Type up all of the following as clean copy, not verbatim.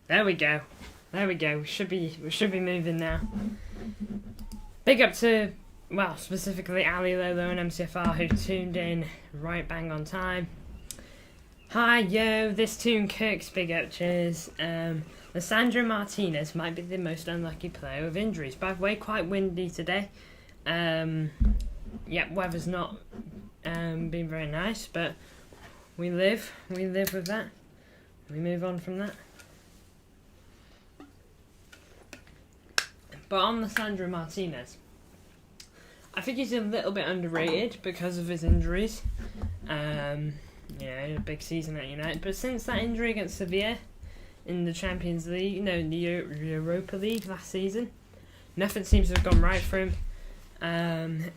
There we go. There we go. We should be moving now. Big up to, well, specifically Ali, Lolo and MCFR who tuned in right bang on time. Hi, yo, this tune Kirk's big up, cheers. Lissandro Martinez might be the most unlucky player with injuries. By the way, quite windy today. Yeah, weather's not been very nice, but we live with that. We move on from that. But on Lissandro Martinez, I think he's a little bit underrated because of his injuries. A big season at United. But since that injury against Sevilla in the Champions League, in the Europa League last season, nothing seems to have gone right for him.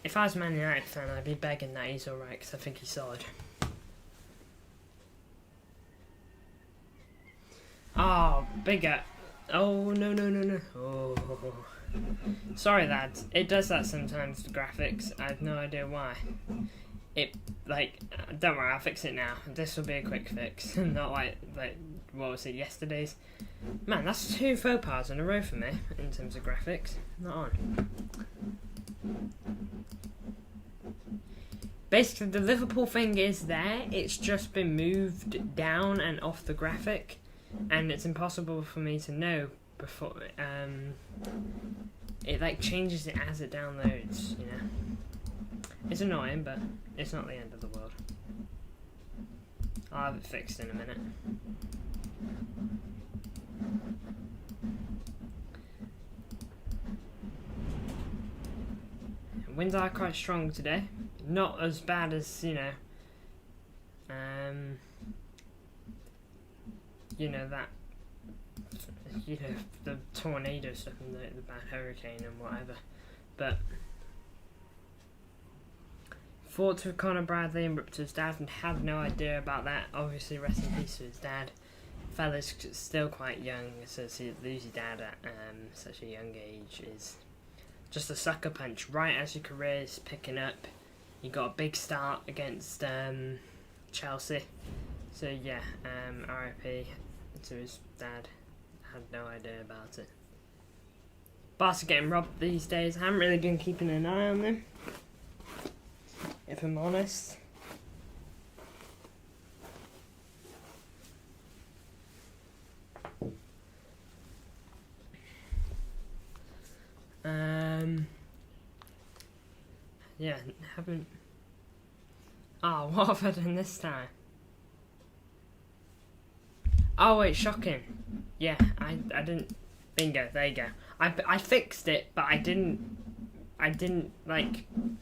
If I was a Man United fan, I'd be begging that he's alright because I think he's solid. Oh, bigger. Oh, no. Oh. Sorry, lads. It does that sometimes, the graphics. I have no idea why. Don't worry, I'll fix it now. This will be a quick fix. Not like, what was it, yesterday's? Man, that's 2 faux pas in a row for me, in terms of graphics. Not on. Basically, the Liverpool thing is there. It's just been moved down and off the graphic. And it's impossible for me to know before, it changes it as it downloads, you know. It's annoying, but it's not the end of the world. I'll have it fixed in a minute. Winds are quite strong today. Not as bad as, the tornado stuff and the bad hurricane and whatever. But thoughts with Conor Bradley and ripped to his dad and had no idea about that. Obviously, rest in peace to his dad. Fella's still quite young, so to lose your dad at such a young age is just a sucker punch. Right as your career is picking up, you got a big start against Chelsea. So yeah, RIP to his dad. Had no idea about it. Barca getting robbed these days. I haven't really been keeping an eye on them, if I'm honest. Yeah, haven't. Oh, what have I done this time? Oh wait, shocking. Yeah, I didn't. Bingo, there you go. I fixed it, but I didn't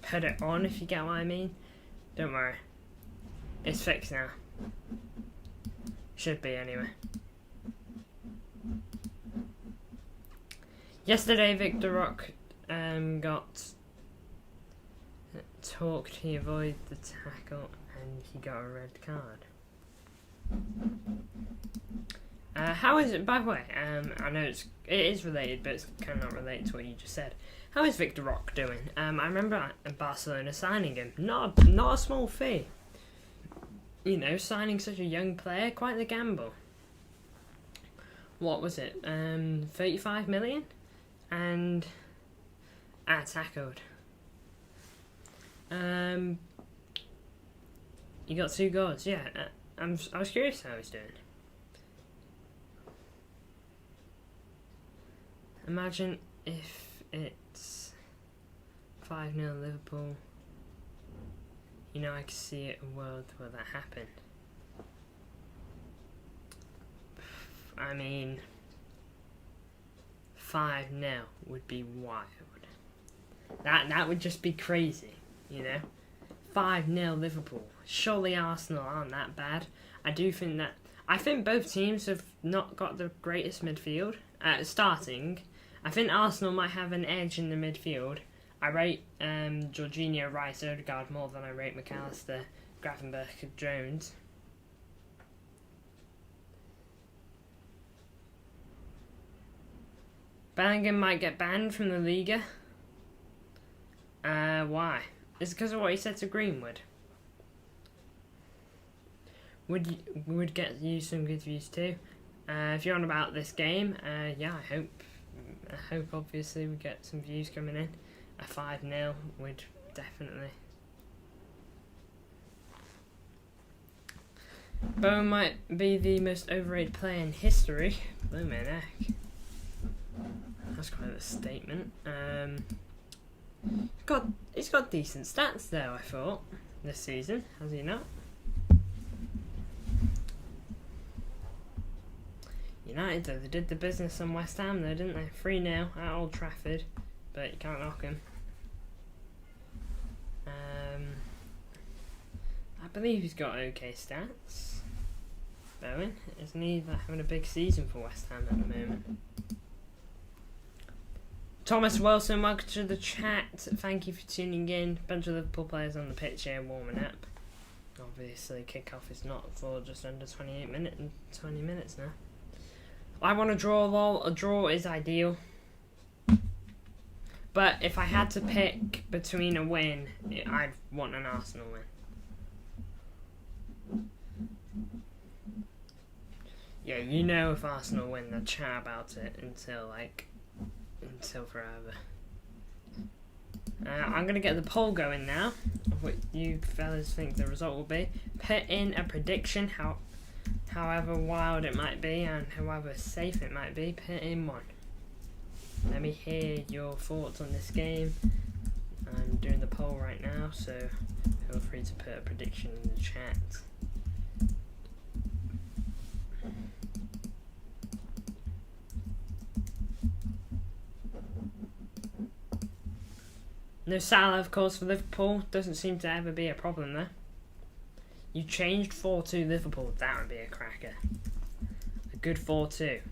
put it on, if you get what I mean. Don't worry. It's fixed now. Should be anyway. Yesterday Victor Rock got talked, he avoided the tackle and he got a red card. How is it, by the way, I know it is related, but it's kind of not related to what you just said. How is Victor Rock doing? I remember Barcelona signing him. Not a small fee. Signing such a young player, quite the gamble. What was it? 35 million? And tackled. He got 2 goals, yeah. I was curious how he's doing. Imagine if it's 5-0 Liverpool. I could see a world where that happened. I mean, 5-0 would be wild. That would just be crazy, 5-0 Liverpool. Surely Arsenal aren't that bad. I think both teams have not got the greatest midfield. Starting, I think Arsenal might have an edge in the midfield. I rate Jorginho, Rice, Odegaard more than I rate McAllister, Gravenberch, and Jones. Bellingham might get banned from the Liga. Why? Is it because of what he said to Greenwood? Would get you some good views too. If you're on about this game, yeah, I hope obviously we get some views coming in. A 5-0 would definitely. Bowen might be the most overrated player in history. Blooming heck. That's quite a statement. He's got decent stats though, I thought, this season, has he not? United though, they did the business on West Ham though, didn't they? 3-0 at Old Trafford, but you can't knock him. I believe he's got okay stats. Bowen, isn't he having a big season for West Ham at the moment? Thomas Wilson, welcome to the chat. Thank you for tuning in. Bunch of Liverpool players on the pitch here warming up. Obviously, kick-off is not for just under 20 minutes now. I want to draw, lol. A draw is ideal. But if I had to pick between a win, I'd want an Arsenal win. Yeah, you know if Arsenal win, they'll chat about it until forever. I'm going to get the poll going now, of what you fellas think the result will be. Put in a prediction, however wild it might be and however safe it might be, put in one. Let me hear your thoughts on this game. I'm doing the poll right now, so feel free to put a prediction in the chat. No Salah, of course, for Liverpool. Doesn't seem to ever be a problem there. You changed 4-2 Liverpool. That would be a cracker. A good 4-2.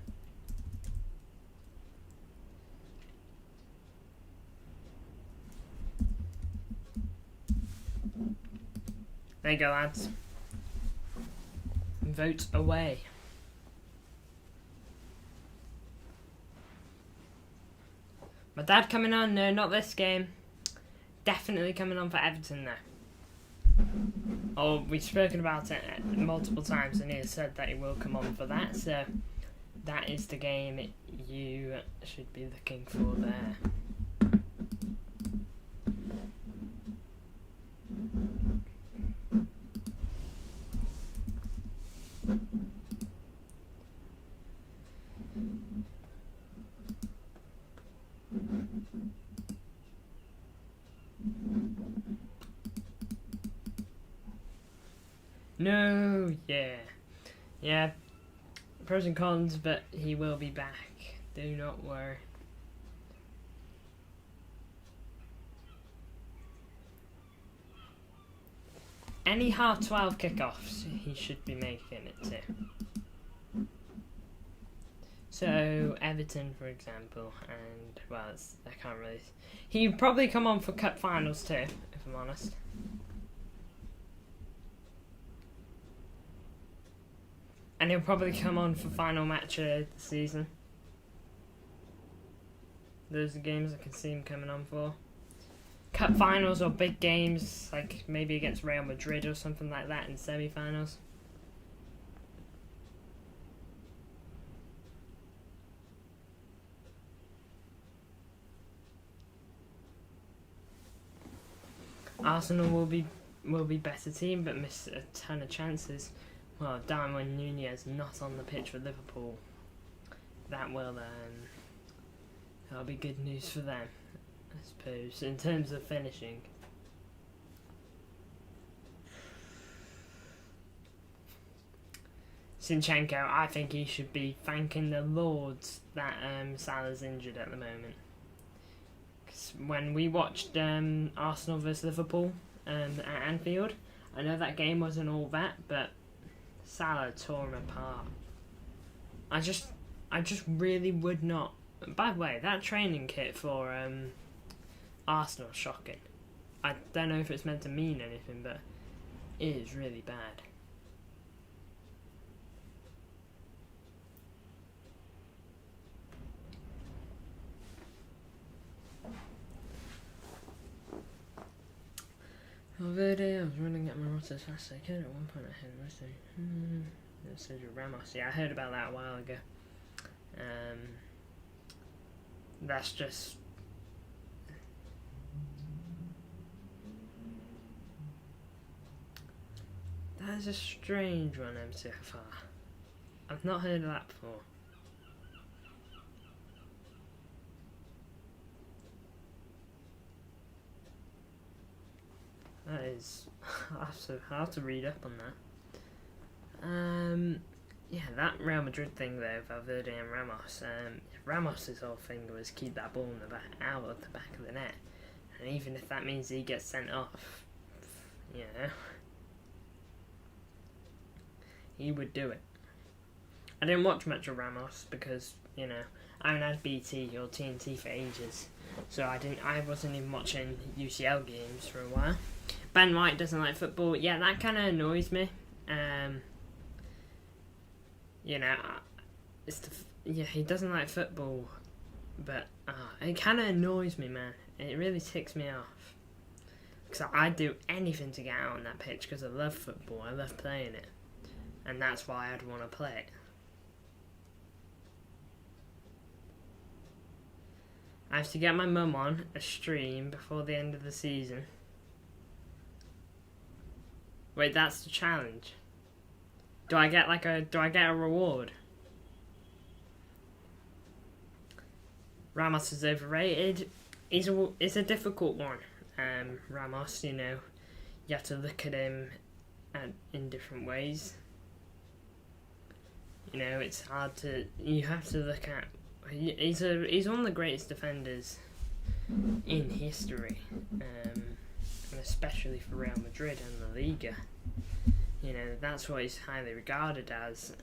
There you go, lads. Vote away. My dad coming on? No, not this game. Definitely coming on for Everton though. Oh, we've spoken about it multiple times and he has said that he will come on for that, so that is the game you should be looking for there. No, yeah, pros and cons, but he will be back. Do not worry. Any 12:30 kickoffs, he should be making it to. So Everton, for example, and well, I can't really. He'd probably come on for cup finals too, if I'm honest. And he'll probably come on for final match of the season. Those are games I can see him coming on for. Cup finals or big games, like maybe against Real Madrid or something like that in semi-finals. Arsenal will be better team, but miss a ton of chances. Well, Darwin Nunez not on the pitch for Liverpool. That'll be good news for them, I suppose, in terms of finishing. Zinchenko, I think he should be thanking the Lords that Salah's injured at the moment. Cause when we watched Arsenal vs Liverpool at Anfield, I know that game wasn't all that, but Salah tore him apart. I just really would not. By the way, that training kit for Arsenal is shocking. I don't know if it's meant to mean anything, but it is really bad. Already, I was running at my route as fast as I could. At one point I hit mostly. Sergio Ramos. Yeah, I heard about that a while ago. That's just... That is a strange one, MCFR. I've not heard of that before. That is... I'll have to read up on that. Yeah, that Real Madrid thing though, Valverde and Ramos. Ramos' whole thing was keep that ball in the back, out of the back of the net, and even if that means he gets sent off, you know, he would do it. I didn't watch much of Ramos because, you know, I haven't had BT or TNT for ages, so I wasn't even watching UCL games for a while. Ben White doesn't like football. Yeah, that kind of annoys me. You know, he doesn't like football, but it kind of annoys me, man. It really ticks me off. Because I'd do anything to get out on that pitch because I love football. I love playing it. And that's why I'd want to play it. I have to get my mum on a stream before the end of the season. Wait, that's the challenge. Do I get a reward? Ramos is overrated. It's a difficult one. Ramos, you know, you have to look at him in different ways. You know, it's hard to. You have to look at. He's one of the greatest defenders in history, and especially for Real Madrid and La Liga. You know, that's what he's highly regarded as.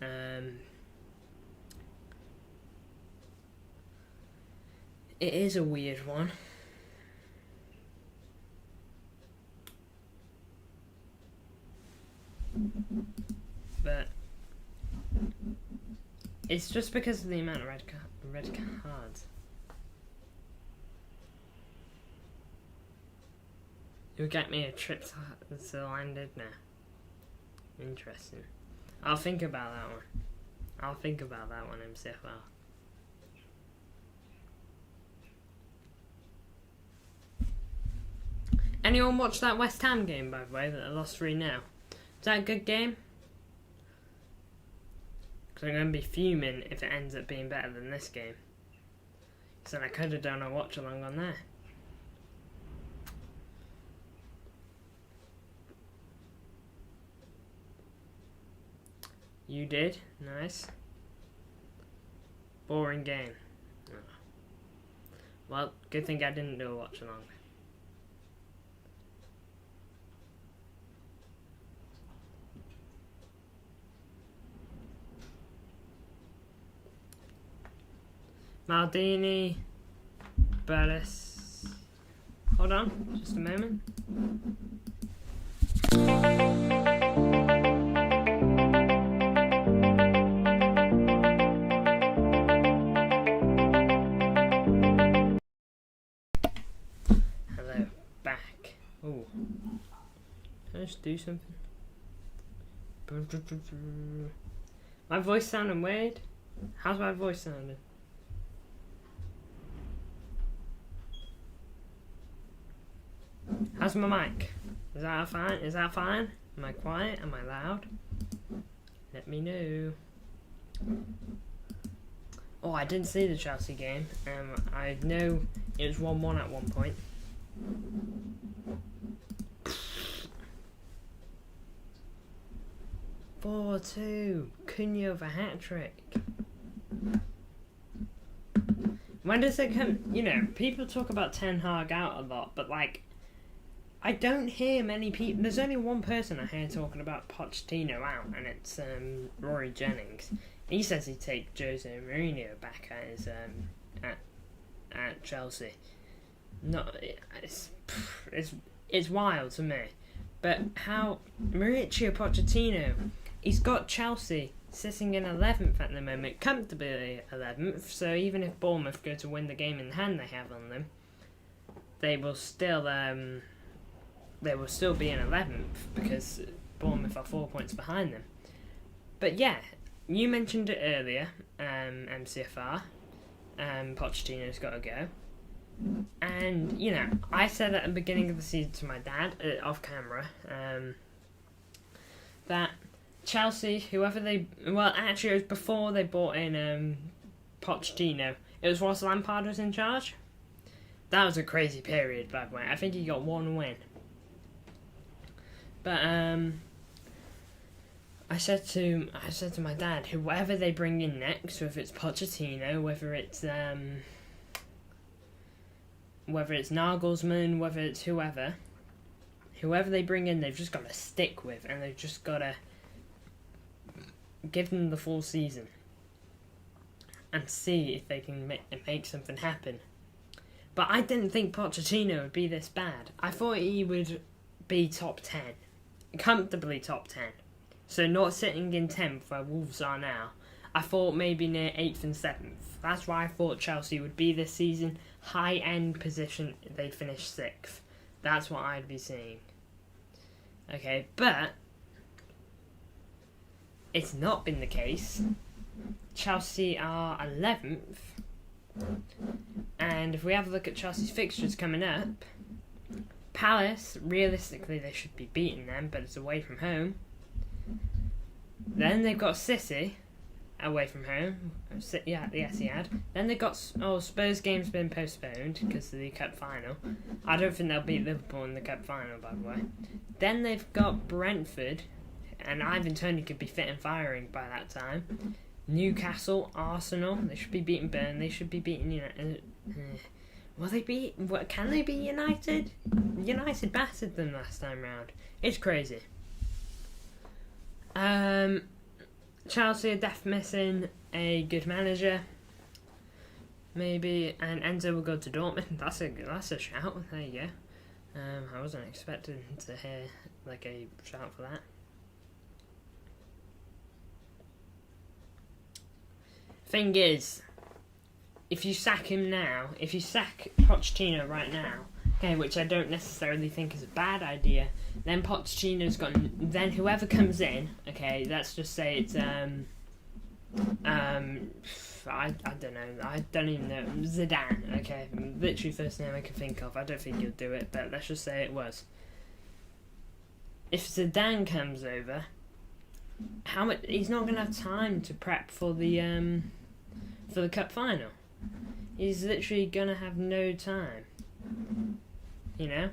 It is a weird one. But it's just because of the amount of red cards. You'll get me a trip to landed now. Interesting. I'll think about that one, MCFR. Anyone watch that West Ham game, by the way, that I lost 3-0? Is that a good game? Because I'm going to be fuming if it ends up being better than this game. So I could have done a watch-along on there. You did? Nice. Boring game. Oh. Well, good thing I didn't do a watch-along. Maldini, Bellis. Hold on, just a moment. Hello, back. Oh, can I just do something? My voice sounding weird? How's my voice sounding? How's my mic? Is that fine? Is that fine? Am I quiet? Am I loud? Let me know. Oh, I didn't see the Chelsea game. I know it was 1-1 at one point. (4-2) Cunha with a hat-trick. When does it come? You know, people talk about Ten Hag out a lot, but like, I don't hear many people. There's only one person I hear talking about Pochettino out, and it's Rory Jennings. He says he'd take Jose Mourinho back at his at Chelsea. It's wild to me. But how Mauricio Pochettino, he's got Chelsea sitting in 11th at the moment, comfortably 11th. So even if Bournemouth go to win the game in hand they have on them, they will still be in 11th because Bournemouth are 4 points behind them. But yeah, you mentioned it earlier, MCFR. Pochettino's got to go. And, you know, I said at the beginning of the season to my dad, off camera, that Chelsea, whoever they... Well, actually, it was before they bought in Pochettino. It was whilst Lampard was in charge. That was a crazy period, by the way. I think he got 1 win. But, I said to my dad, whoever they bring in next, whether it's Pochettino, whether it's Nagelsmann, whether it's whoever they bring in, they've just got to stick with, and they've just got to give them the full season and see if they can make something happen. But I didn't think Pochettino would be this bad. I thought he would be top 10, comfortably top 10. So not sitting in 10th where Wolves are now. I thought maybe near 8th and 7th. That's why I thought Chelsea would be this season. High-end position, they'd finish 6th. That's what I'd be seeing. Okay, but it's not been the case. Chelsea are 11th. And if we have a look at Chelsea's fixtures coming up, Palace, realistically they should be beating them, but it's away from home. Then they've got City away from home. Yeah, the Etihad. Then they've got... Spurs game's been postponed because of the cup final. I don't think they'll beat Liverpool in the cup final, by the way. Then they've got Brentford, and Ivan Toney could be fit and firing by that time. Newcastle, Arsenal. They should be beating Burnley. They should be beating United. Will they beat... Can they beat United? United battered them last time round. It's crazy. Chelsea are definitely missing a good manager, maybe, and Enzo will go to Dortmund. That's a shout. There you go. I wasn't expecting to hear like a shout for that. Thing is, if you sack him now, if you sack Pochettino right now, okay, which I don't necessarily think is a bad idea, then Pochettino's got... Then whoever comes in, okay, let's just say it's... I don't know. I don't even know. Zidane, okay. Literally first name I can think of. I don't think he'll do it, but let's just say it was. If Zidane comes over, how much... He's not going to have time to prep for the cup final. He's literally going to have no time. You know?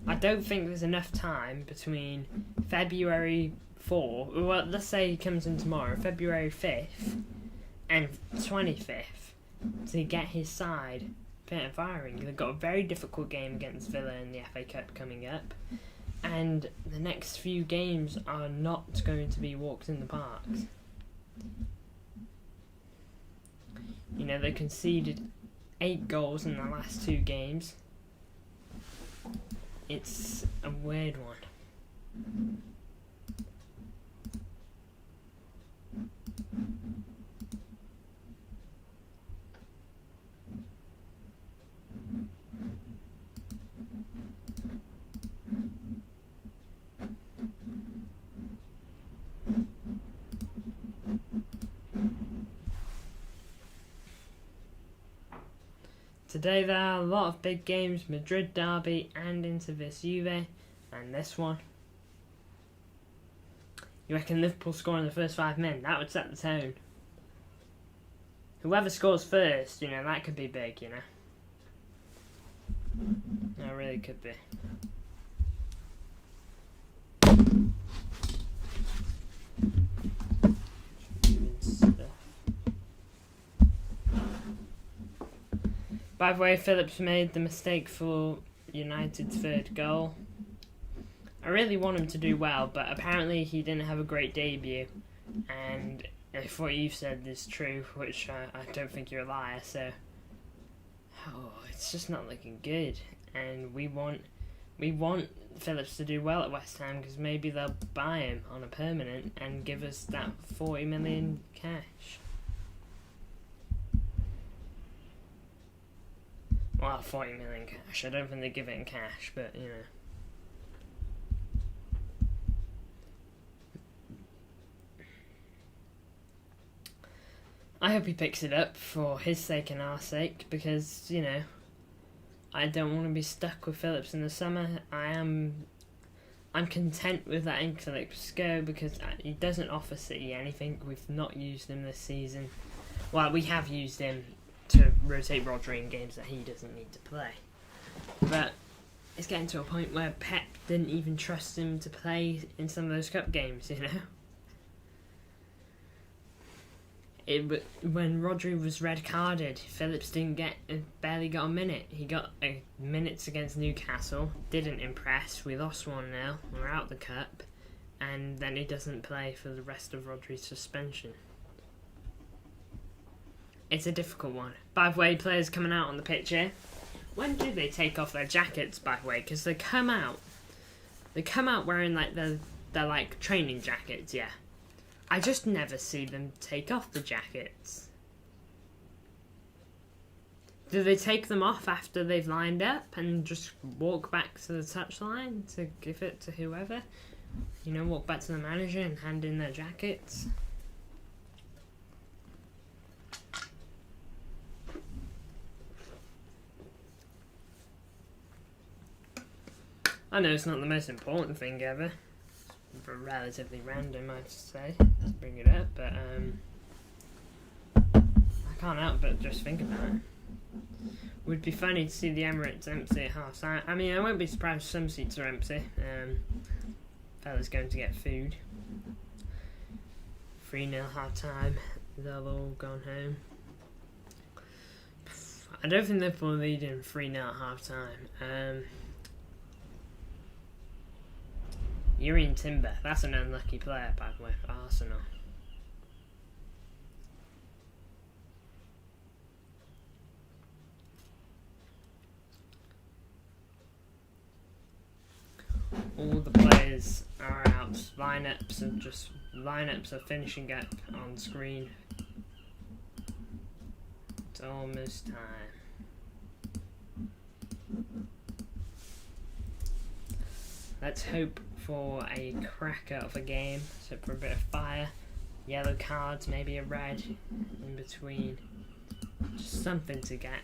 I don't think there's enough time between February 4, well, let's say he comes in tomorrow, February 5th and 25th, to get his side fit and firing. They've got a very difficult game against Villa in the FA Cup coming up, and the next few games are not going to be walks in the parks. You know, they conceded 8 goals in the last 2 games. It's a weird one. Today there are a lot of big games, Madrid derby and Inter vs Juve, and this one. You reckon Liverpool score in the first 5 minutes? That would set the tone. Whoever scores first, you know, that could be big, you know. That really could be. By the way, Phillips made the mistake for United's 3rd goal. I really want him to do well, but apparently he didn't have a great debut. And if what you've said is true, which I don't think you're a liar, so... it's just not looking good. And we want Phillips to do well at West Ham, because maybe they'll buy him on a permanent and give us that 40 million cash. Well, 40 million cash. I don't think they give it in cash, but, you know. I hope he picks it up for his sake and our sake, because, you know, I don't want to be stuck with Phillips in the summer. I'm content with letting Phillips go because he doesn't offer City anything. We've not used him this season. Well, we have used him to rotate Rodri in games that he doesn't need to play. But it's getting to a point where Pep didn't even trust him to play in some of those cup games, you know? When Rodri was red carded, Phillips barely got a minute. He got minutes against Newcastle, didn't impress. We lost 1-0, we're out the cup, and then he doesn't play for the rest of Rodri's suspension. It's a difficult one. By the way, players coming out on the pitch here, when do they take off their jackets, by the way? Because they come out wearing like their like training jackets, yeah. I just never see them take off the jackets. Do they take them off after they've lined up and just walk back to the touchline to give it to whoever? You know, walk back to the manager and hand in their jackets? I know it's not the most important thing ever. Relatively random, I'd say, to bring it up, but I can't help but just think about it. Would be funny to see the Emirates empty at half time. I mean, I won't be surprised if some seats are empty. Fella's going to get food. 3-0 half time. They'll all gone home. I don't think Liverpool are leading 3-0 at half time. Urian Timber, that's an unlucky player, by the way, for Arsenal. All the players are out. Lineups are finishing up on screen. It's almost time. Let's hope for a cracker of a game. Let's hope for a bit of fire. Yellow cards, maybe a red in between. Just something to get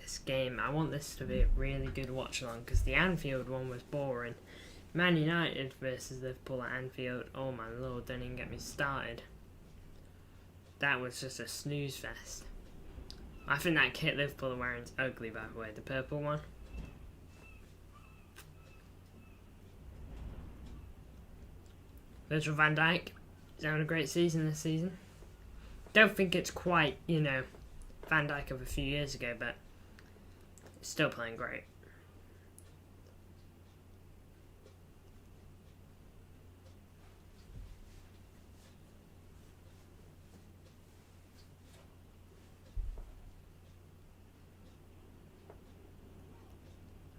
this game. I want this to be a really good watch along because the Anfield one was boring. Man United versus Liverpool at Anfield. Oh my lord, don't even get me started. That was just a snooze fest. I think that kit Liverpool are wearing is ugly, by the way, the purple one. Virgil van Dijk is having a great season this season. Don't think it's quite, you know, Van Dijk of a few years ago, but still playing great.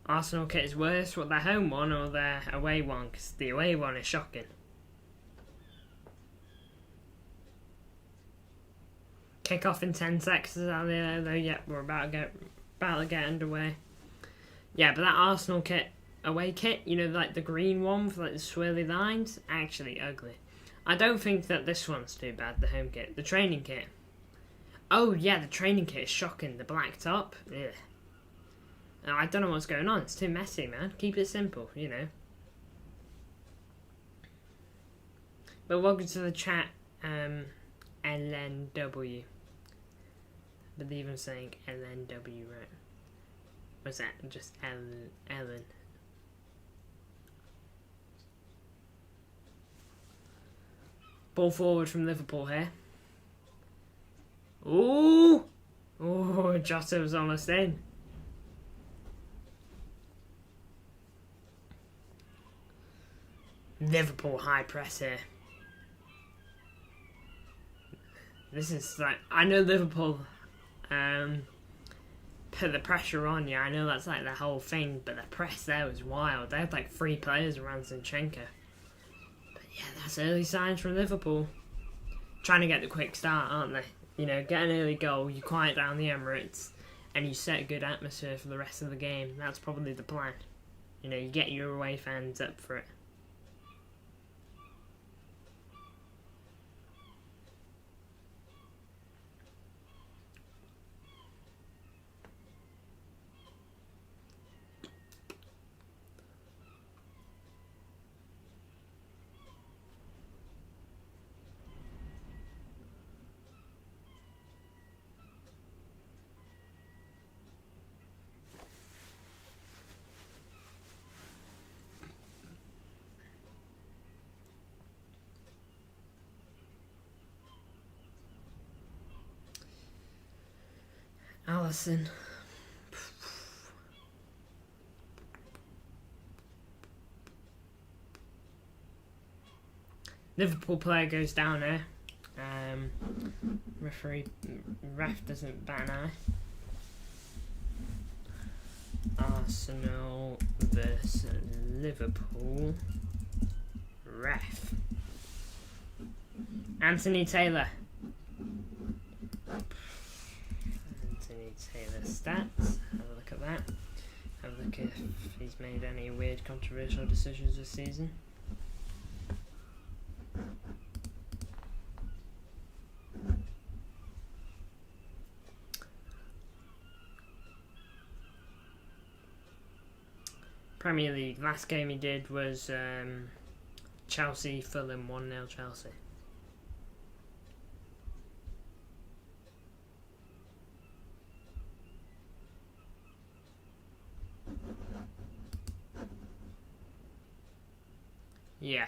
Arsenal kit is worse, what, their home one or their away one? Because the away one is shocking. Kick off in 10 seconds, though. Yeah, we're about to get underway. Yeah, but that Arsenal kit, away kit, you know, like the green one with like the swirly lines, actually ugly. I don't think that this one's too bad, the home kit. The training kit. Oh yeah, the training kit is shocking. The black top, ugh. I don't know what's going on. It's too messy, man. Keep it simple, you know. But welcome to the chat, LNW. I believe I'm saying LNW right. What's that? Just Ellen. Ball forward from Liverpool here. Ooh! Oh, Jota was almost in. Liverpool high press here. This is like, I know Liverpool put the pressure on you. I know that's like the whole thing, but the press there was wild. They had like 3 players around Zinchenko. But yeah, that's early signs from Liverpool. Trying to get the quick start, aren't they? You know, get an early goal, you quiet down the Emirates, and you set a good atmosphere for the rest of the game. That's probably the plan. You know, you get your away fans up for it. Alisson. Liverpool player goes down here. Ref doesn't bat an eye. Arsenal versus Liverpool. Ref. Anthony Taylor. Anthony Taylor stats. Have a look at that. Have a look if he's made any weird controversial decisions this season. Premier League, last game he did was Chelsea, Fulham, 1-0 Chelsea. Yeah.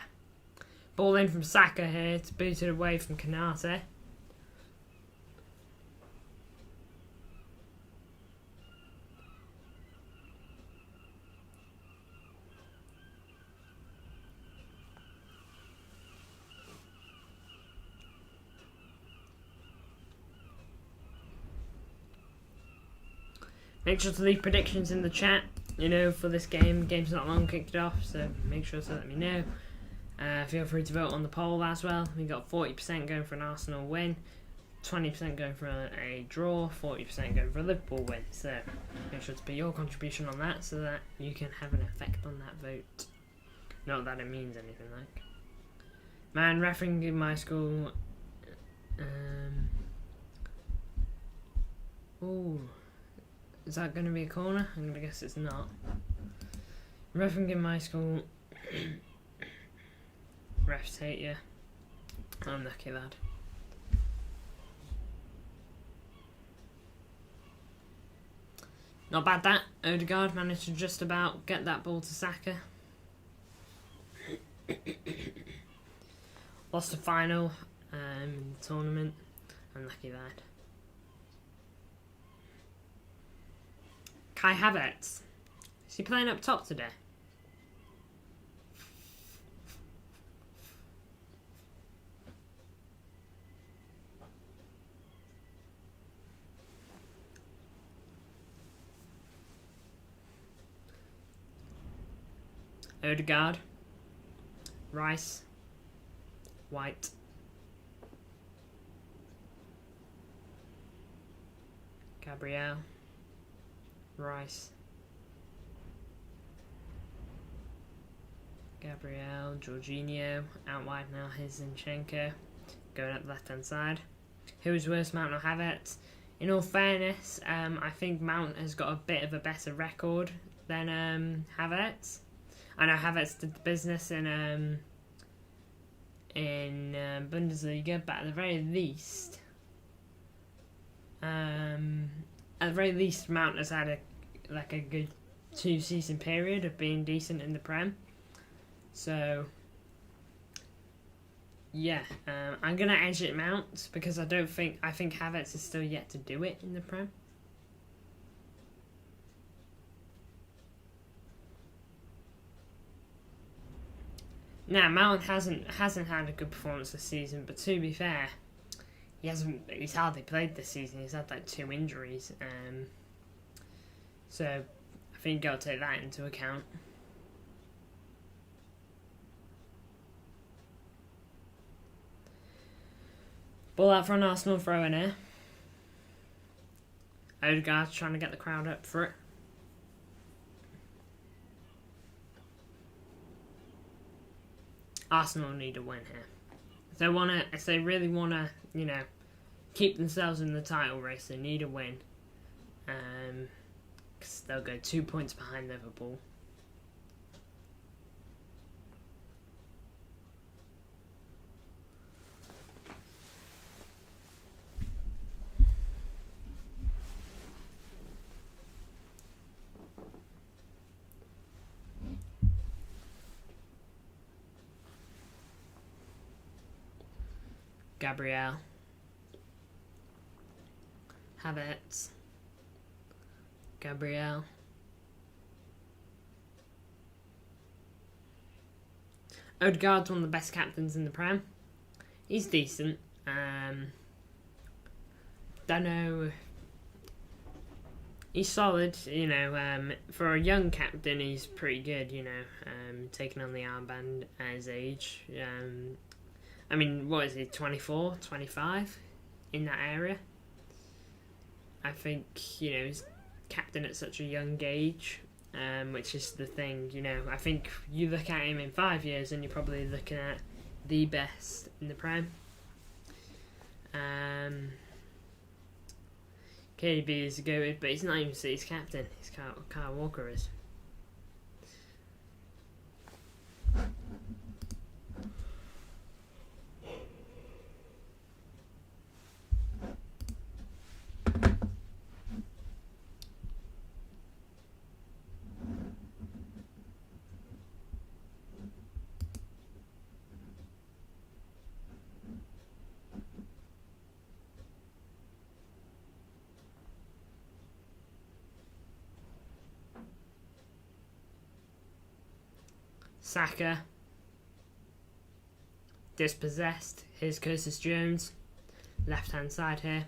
Ball in from Saka here, it's booted away from Kanate. Make sure to leave predictions in the chat, for this game. Game's not long kicked off, so make sure to let me know. Feel free to vote on the poll as well. We got 40% going for an Arsenal win, 20% going for a draw, 40% going for a Liverpool win. So make sure to put your contribution on that so that you can have an effect on that vote. Not that it means anything like. Man, refereeing in my school. Ooh. Is that going to be a corner? I'm going to guess it's not. Refereeing in my school. Refs hate you. Unlucky lad. Not bad that. Odegaard managed to just about get that ball to Saka. Lost the final in the tournament. Unlucky lad. Kai Havertz. Is he playing up top today? Odegaard. Rice. White. Gabriel. Rice. Gabriel, Jorginho, out wide now, here's Zinchenko, going up the left hand side. Who is worse, Mount or Havertz? In all fairness, I think Mount has got a bit of a better record than Havertz. I know Havertz did the business in Bundesliga, but at the very least, Mount has had a good 2-season period of being decent in the Prem. So, yeah, I'm gonna edge it Mount because I think Havertz is still yet to do it in the Prem. Now, Mount hasn't had a good performance this season, but to be fair, he's hardly played this season. He's had 2 injuries. So I think you've got to take that into account. Ball out for an Arsenal throw in here. Odegaard's trying to get the crowd up for it. Arsenal need a win here. If they really wanna, keep themselves in the title race, they need a win. Because they'll go 2 points behind Liverpool. Gabriel. Havertz. Gabriel. Odegaard's one of the best captains in the Prem. He's decent. Don't know. He's solid, you know. For a young captain, he's pretty good, you know. Taking on the armband at his age. I mean, what is he? 24, 25 in that area. I think, you know, he's captain at such a young age. Which is the thing, you know. I think you look at him in 5 years and you're probably looking at the best in the Prem. KB is a goated, but he's not even City's captain. He's Kyle Walker is. Saka. Dispossessed. Here's Curtis Jones. Left hand side here.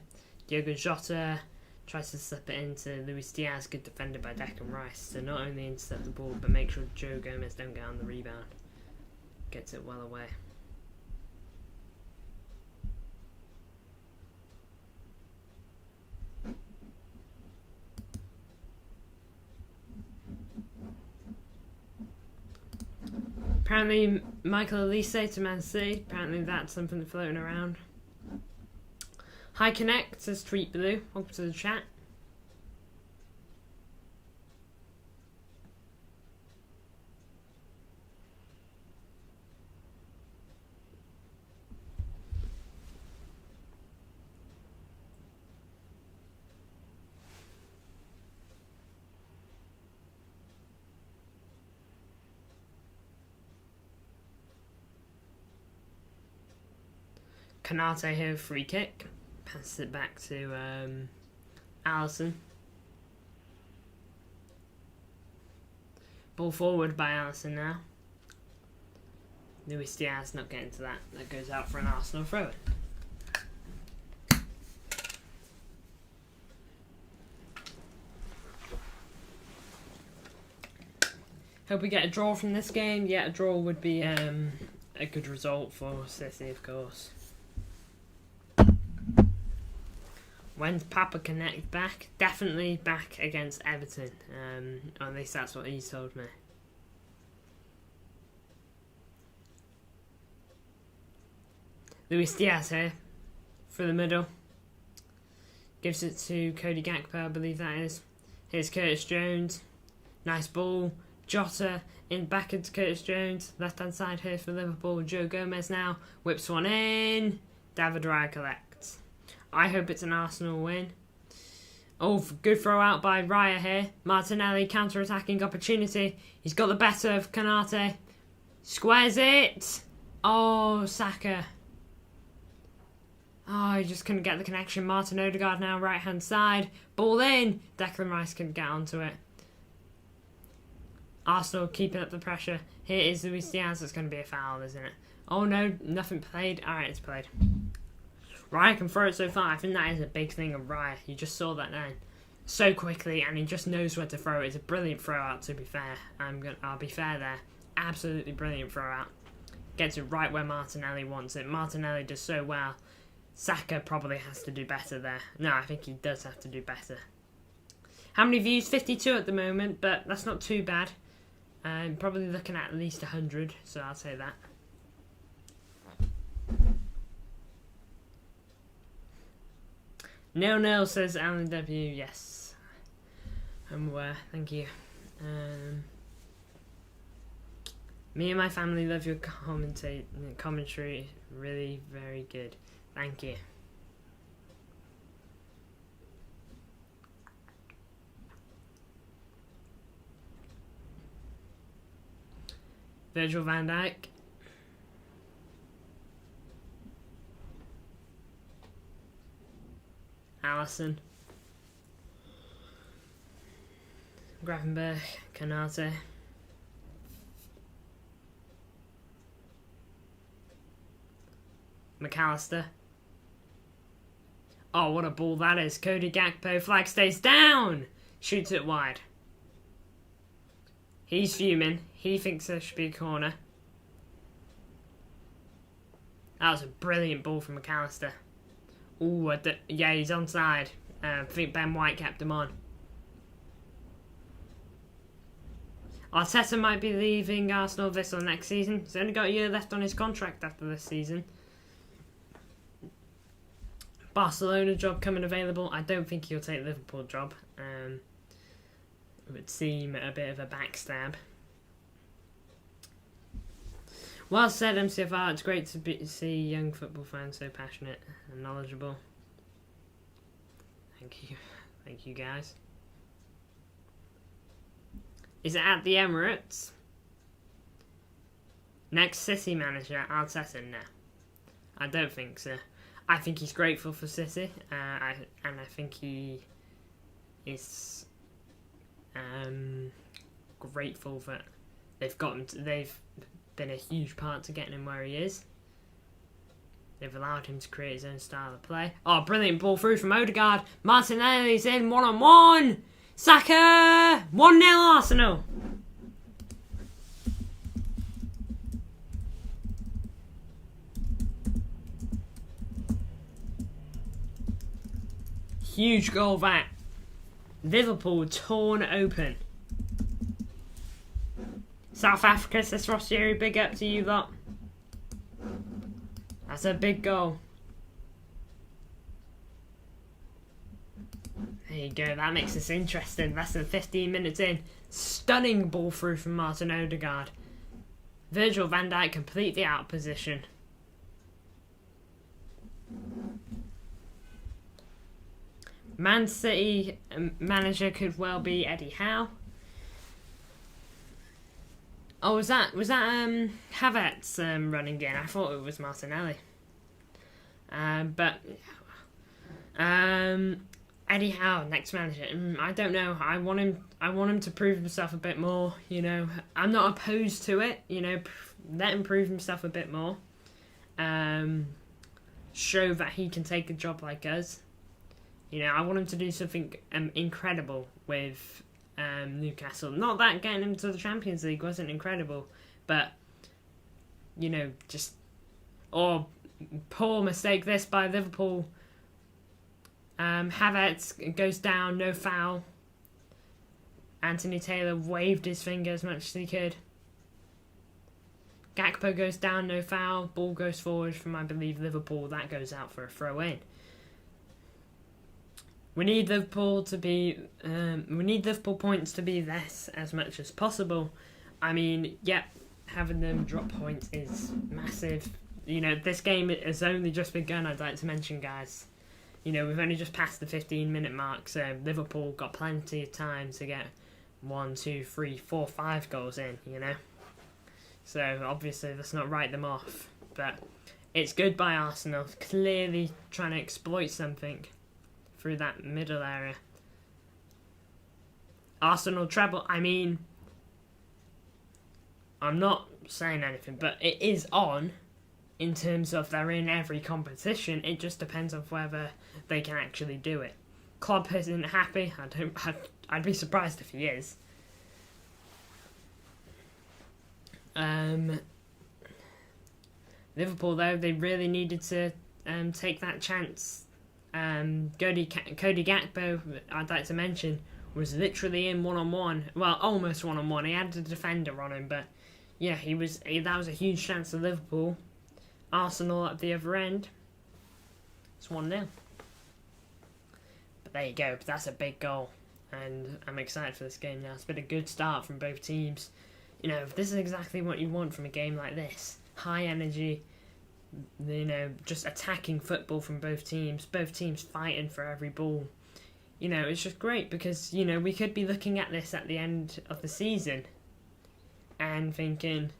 Diogo Jota tries to slip it into Luis Diaz. Good defended by Declan Rice to not only intercept the ball but make sure Joe Gomez don't get on the rebound. Gets it well away. Apparently, Michael Elise to Man City. Apparently, that's something floating around. Hi Connect says Tweet Blue. Welcome to the chat. Kanate here, free kick. Passes it back to Alisson. Ball forward by Alisson now. Luis Diaz not getting to that. That goes out for an Arsenal throw-in. Hope we get a draw from this game. Yeah, a draw would be a good result for City, of course. When's Papa Connect back? Definitely back against Everton. Or at least that's what he told me. Luis Diaz here. Through the middle. Gives it to Cody Gakpo, I believe that is. Here's Curtis Jones. Nice ball. Jota in back into Curtis Jones. Left hand side here for Liverpool. Joe Gomez now. Whips one in. David Raya collects. I hope it's an Arsenal win. Oh, good throw out by Raya here. Martinelli counter-attacking opportunity. He's got the better of Kanate. Squares it. Oh, Saka. Oh, he just couldn't get the connection. Martin Odegaard now right-hand side. Ball in. Declan Rice couldn't get onto it. Arsenal keeping up the pressure. Here is Luis Diaz. It's going to be a foul, isn't it? Oh, no. Nothing played. All right, it's played. Raya can throw it so far. I think that is a big thing of Raya. You just saw that now. So quickly, and he just knows where to throw it. It's a brilliant throw out, to be fair. I'll be fair there. Absolutely brilliant throw out. Gets it right where Martinelli wants it. Martinelli does so well. Saka probably has to do better there. No, I think he does have to do better. How many views? 52 at the moment, but that's not too bad. I'm probably looking at least 100, so I'll say that. No, says Alan W. Yes, I'm aware. Thank you. Me and my family love your commentary. Really, very good. Thank you. Virgil van Dijk. Alisson. Gravenberch, Kanate. McAllister. Oh, what a ball that is. Cody Gakpo, flag stays down! Shoots it wide. He's fuming. He thinks there should be a corner. That was a brilliant ball from McAllister. Ooh, yeah, he's onside. I think Ben White kept him on. Arteta might be leaving Arsenal this or next season. He's only got a year left on his contract after this season. Barcelona job coming available. I don't think he'll take Liverpool job. It would seem a bit of a backstab. Well said, MCFR. It's great to see young football fans so passionate and knowledgeable. Thank you guys. Is it at the Emirates? Next City manager, Arteta? No, I don't think so. I think he's grateful for City, and I think he is grateful that they've been a huge part to getting him where he is. They've allowed him to create his own style of play. Oh, brilliant ball through from Odegaard. Martinelli's in 1-on-1. Saka! 1-0 Arsenal. Huge goal that. Liverpool torn open. South Africa says Rossieri, big up to you lot. That's a big goal. There you go, that makes this interesting. Less than 15 minutes in. Stunning ball through from Martin Odegaard. Virgil van Dijk completely out of position. Man City manager could well be Eddie Howe. Oh, was that Havertz running in? I thought it was Martinelli. But Eddie Howe, next manager. I don't know. I want him to prove himself a bit more. You know, I'm not opposed to it. You know, let him prove himself a bit more. Show that he can take a job like us. You know, I want him to do something incredible with Newcastle. Not that getting him to the Champions League wasn't incredible, but, you know, just... Or poor mistake this by Liverpool. Havertz goes down, no foul. Anthony Taylor waved his finger as much as he could. Gakpo goes down, no foul. Ball goes forward from, I believe, Liverpool. That goes out for a throw-in. We need Liverpool to be. We need Liverpool points to be less as much as possible. I mean, yep, having them drop points is massive. You know, this game has only just begun. I'd like to mention, guys. You know, we've only just passed the 15-minute mark, so Liverpool got plenty of time to get 1, 2, 3, 4, 5 goals in. You know, so obviously let's not write them off. But it's good by Arsenal, clearly trying to exploit something through that middle area. Arsenal treble. I mean, I'm not saying anything, but it is on in terms of they're in every competition. It just depends on whether they can actually do it. Klopp isn't happy. I'd be surprised if he is. Liverpool, though, they really needed to take that chance. Cody Gakpo, I'd like to mention, was literally in 1-on-1. Well, almost 1-on-1. He had a defender on him, but yeah, that was a huge chance for Liverpool. Arsenal at the other end. It's 1-0. But there you go. That's a big goal, and I'm excited for this game now. It's been a good start from both teams. You know, this is exactly what you want from a game like this. High energy. You know, just attacking football from both teams fighting for every ball. You know, it's just great because, you know, we could be looking at this at the end of the season and thinking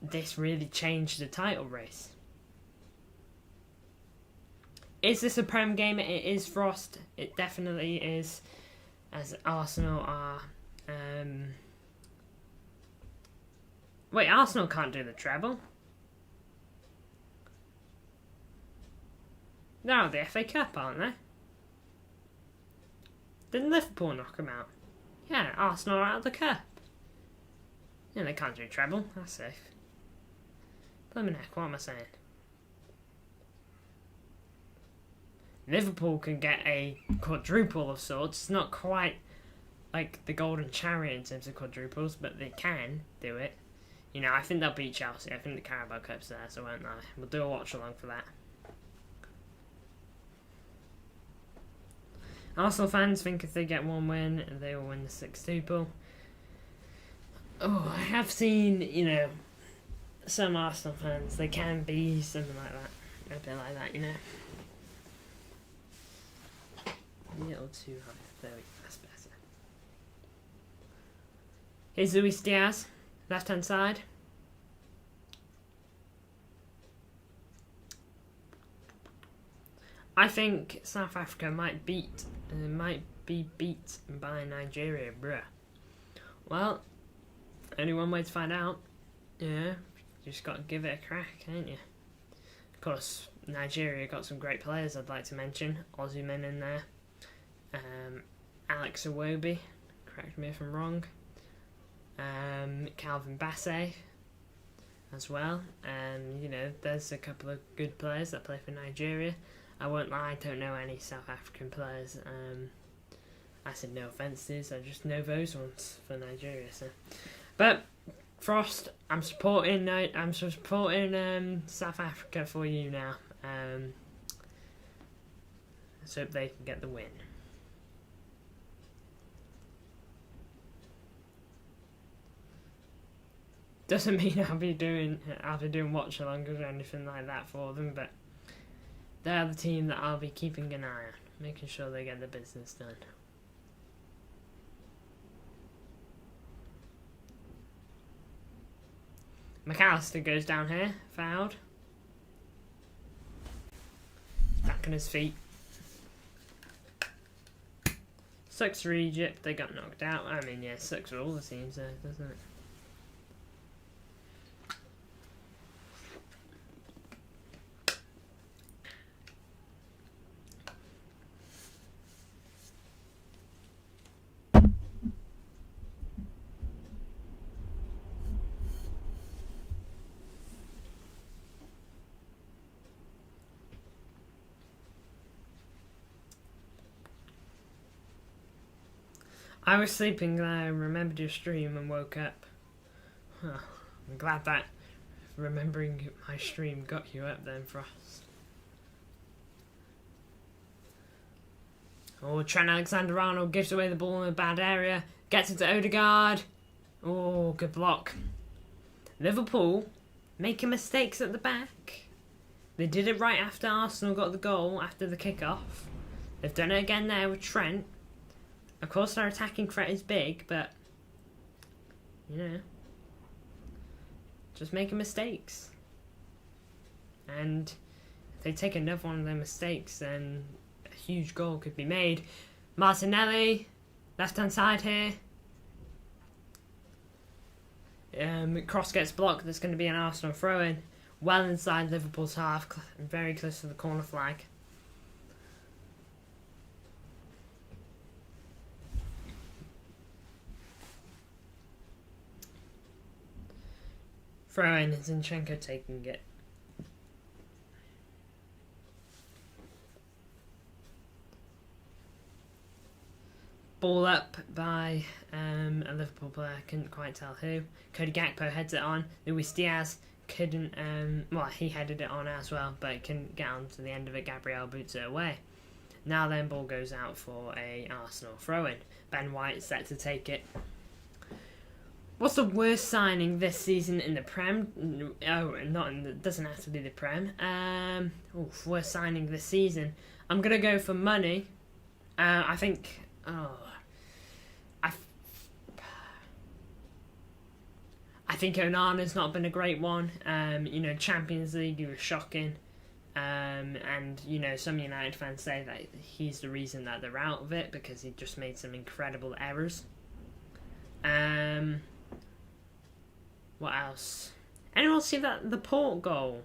this really changed the title race. Is this a Prem game? It is Frost. It definitely is, as Arsenal are Wait, Arsenal can't do the treble. They're out of the FA Cup, aren't they? Didn't Liverpool knock them out? Yeah, Arsenal are out of the cup. Yeah, they can't do treble. That's safe. Blimmin' heck, what am I saying? Liverpool can get a quadruple of sorts. It's not quite like the Golden Chariot in terms of quadruples, but they can do it. You know, I think they'll beat Chelsea. I think the Carabao Cup's there, so won't they? We'll do a watch along for that. Arsenal fans think if they get one win, they will win the sextuple. Oh, I have seen, you know, some Arsenal fans, they can be something like that. A bit like that, you know. A little too high. There we go, that's better. Here's Luis Diaz, left hand side. I think South Africa might be beat by Nigeria, bruh. Well, only one way to find out. Yeah, you just got to give it a crack, ain't you? Of course, Nigeria got some great players I'd like to mention. Osimhen in there. Alex Iwobi, correct me if I'm wrong. Calvin Bassey as well. You know, there's a couple of good players that play for Nigeria. I won't lie, I don't know any South African players. I said no offence to these, I just know those ones for Nigeria. So, but Frost, I'm supporting South Africa for you now. Let's hope they can get the win. Doesn't mean I'll be doing watch-alongs or anything like that for them, but they're the team that I'll be keeping an eye on, making sure they get the business done. McAllister goes down here, fouled. Back on his feet. Sucks for Egypt, they got knocked out. I mean, yeah, sucks for all the teams there, doesn't it? I was sleeping and I remembered your stream and woke up. Huh. I'm glad that remembering my stream got you up then, Frost. Oh, Trent Alexander-Arnold gives away the ball in a bad area. Gets it to Odegaard. Oh, good block. Liverpool making mistakes at the back. They did it right after Arsenal got the goal, after the kick-off. They've done it again there with Trent. Of course, their attacking threat is big, but, you know, just making mistakes. And if they take another one of their mistakes, then a huge goal could be made. Martinelli, left-hand side here. Cross gets blocked. There's going to be an Arsenal throw-in. Well inside Liverpool's half, very close to the corner flag. Throw in, Zinchenko taking it. Ball up by a Liverpool player, couldn't quite tell who. Cody Gakpo heads it on. Luis Diaz couldn't, well, he headed it on as well, but couldn't get on to the end of it. Gabriel boots it away. Now then, ball goes out for a Arsenal throw-in. Ben White set to take it. What's the worst signing this season in the Prem? Oh, doesn't have to be the Prem. Worst signing this season. I'm gonna go for money. I think. I think Onana's not been a great one. You know, Champions League, he was shocking. And you know, some United fans say that he's the reason that they're out of it because he just made some incredible errors. What else? Anyone see the Port goal?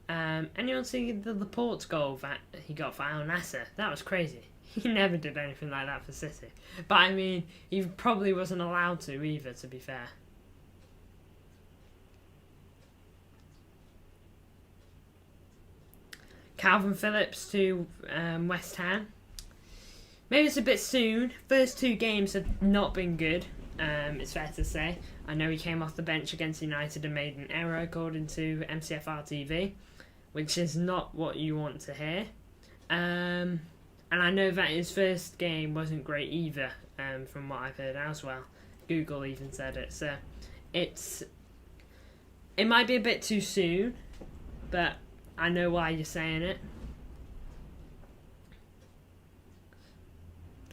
Anyone see the Laporte's goal that he got for Al Nassr? That was crazy. He never did anything like that for City. But I mean, he probably wasn't allowed to either, to be fair. Calvin Phillips to West Ham. Maybe it's a bit soon. First 2 games have not been good, it's fair to say. I know he came off the bench against United and made an error according to MCFR TV, which is not what you want to hear. And I know that his first game wasn't great either, from what I've heard as well. Google even said it. So it might be a bit too soon, but I know why you're saying it.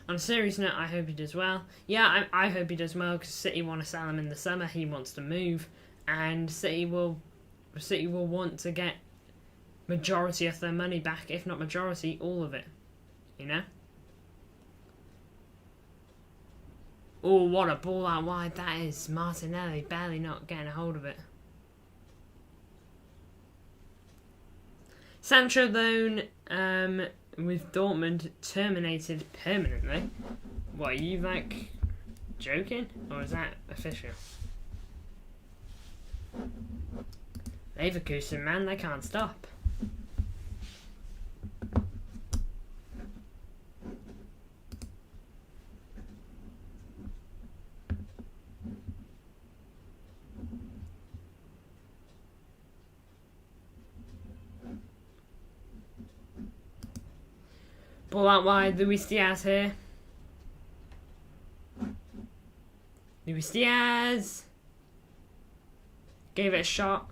On a serious note, I hope he does well. Yeah, I hope he does well because City want to sell him in the summer. He wants to move, and City will want to get majority of their money back, if not majority, all of it. You know? Oh, what a ball out wide that is. Martinelli barely not getting a hold of it. Sancho loan with Dortmund terminated permanently. What, are you like joking? Or is that official? Leverkusen, man, they can't stop. Ball out wide, Luis Diaz here. Luis Diaz gave it a shot.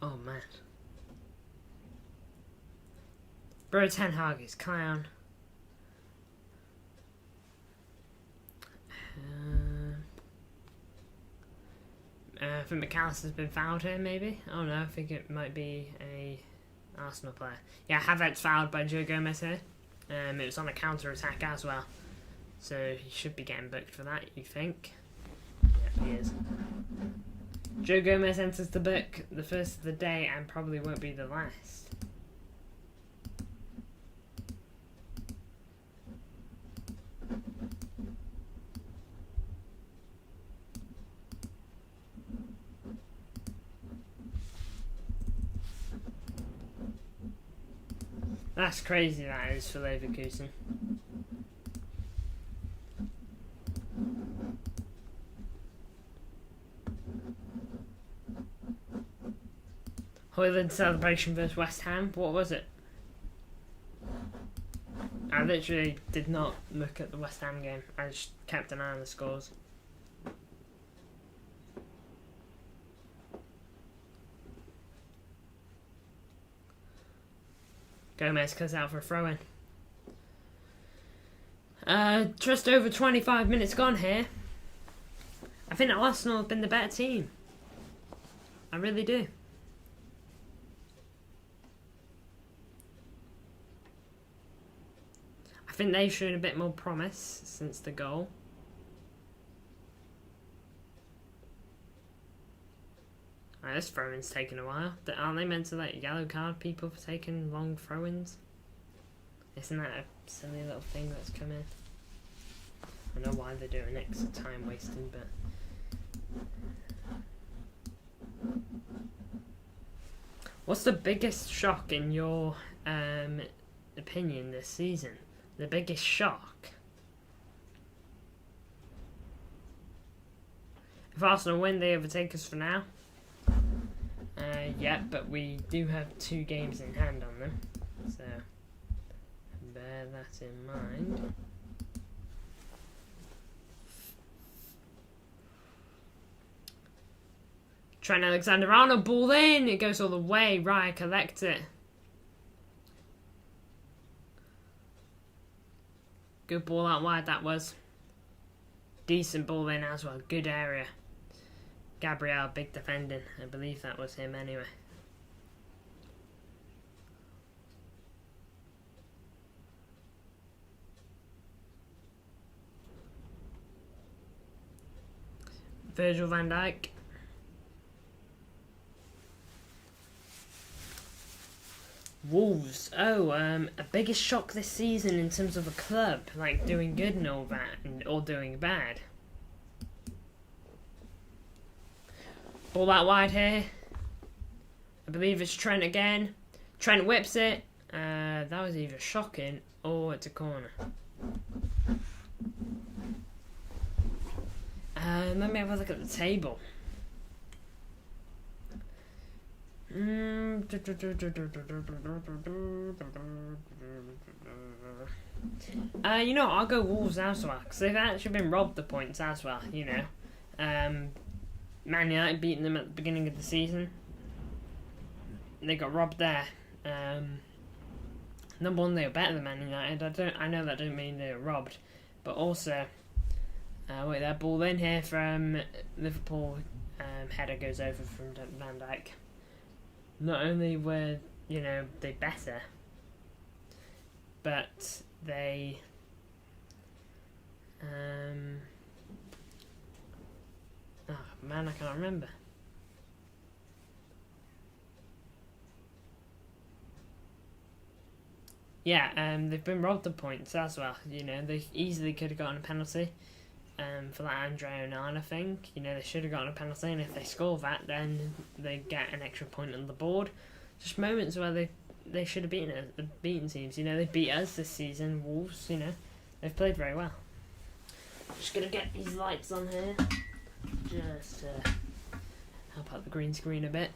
Oh man. Bro Ten Hag is clown. I think McAllister's been fouled here, maybe? Oh no, I think it might be a Arsenal player. Yeah, Havertz fouled by Joe Gomez here. It was on a counter-attack as well. So he should be getting booked for that, you think? Yep, he is. Joe Gomez enters the book, the first of the day, and probably won't be the last. That's crazy, that is, for Leverkusen. Højlund celebration versus West Ham. What was it? I literally did not look at the West Ham game. I just kept an eye on the scores. Gomez cuts out for a throw-in. Just over 25 minutes gone here. I think Arsenal have been the better team. I really do. I think they've shown a bit more promise since the goal. This throw-in's taking a while. Aren't they meant to like yellow card people for taking long throw-ins? Isn't that a silly little thing that's come in? I know why they're doing it, 'cause it's time wasting, but... What's the biggest shock in your opinion this season? The biggest shock? If Arsenal win, they overtake us for now. Yeah, but we do have 2 games in hand on them, so bear that in mind. Trent Alexander-Arnold, ball in, it goes all the way, Raya collects it. Good ball out wide that was. Decent ball in as well. Good area. Gabriel, big defending. I believe that was him anyway. Virgil van Dijk. Wolves. Oh, a biggest shock this season in terms of a club, like doing good and all that, or doing bad. Ball out wide here. I believe it's Trent again. Trent whips it. That was either shocking or it's a corner. Let me have a look at the table. You know, I'll go Wolves as well, because they've actually been robbed the points as well, you know. Man United beating them at the beginning of the season. They got robbed there. Number one, they were better than Man United. I know that didn't mean they were robbed, but also, wait, that ball in here from Liverpool. Header goes over from Van Dijk. Not only were, you know, they better, but they oh man, I can't remember. Yeah, they've been robbed of points as well. You know, they easily could have gotten a penalty for that Andre Onana thing. You know, they should have gotten a penalty, and if they score that, then they get an extra point on the board. Just moments where they should have beaten teams. You know, they beat us this season, Wolves. You know, they've played very well. Just gonna get these lights on here, just to help out the green screen a bit.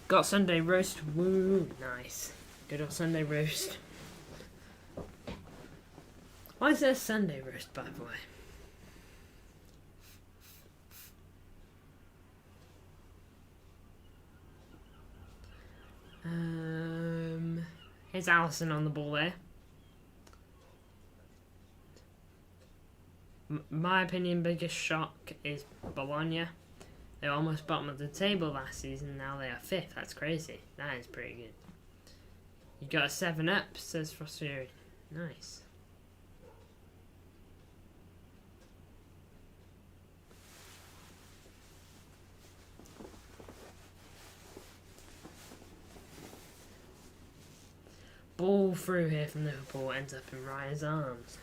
Got Sunday roast. Woo, nice. Good old Sunday roast. Why is there Sunday roast, by the way? Here's Alisson on the ball there. My opinion, biggest shock is Bologna. They were almost bottom of the table last season. Now they are 5th. That's crazy. That is pretty good. You got a 7-up, says Frostfury. Nice. Ball through here from Liverpool, ends up in Raya's arms.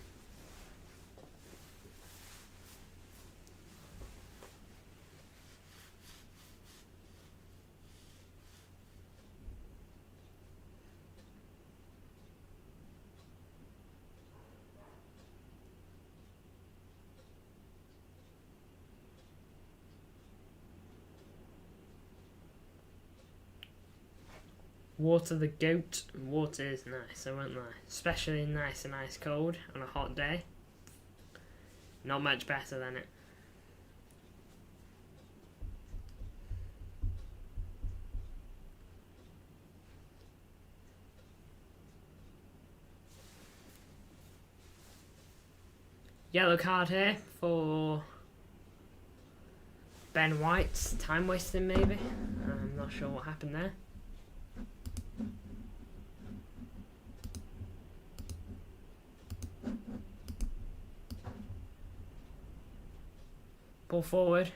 Water the goat. Water is nice, I won't lie. Especially nice and ice cold on a hot day. Not much better than it. Yellow card here for Ben White's time wasting maybe. I'm not sure what happened there. Ball forward.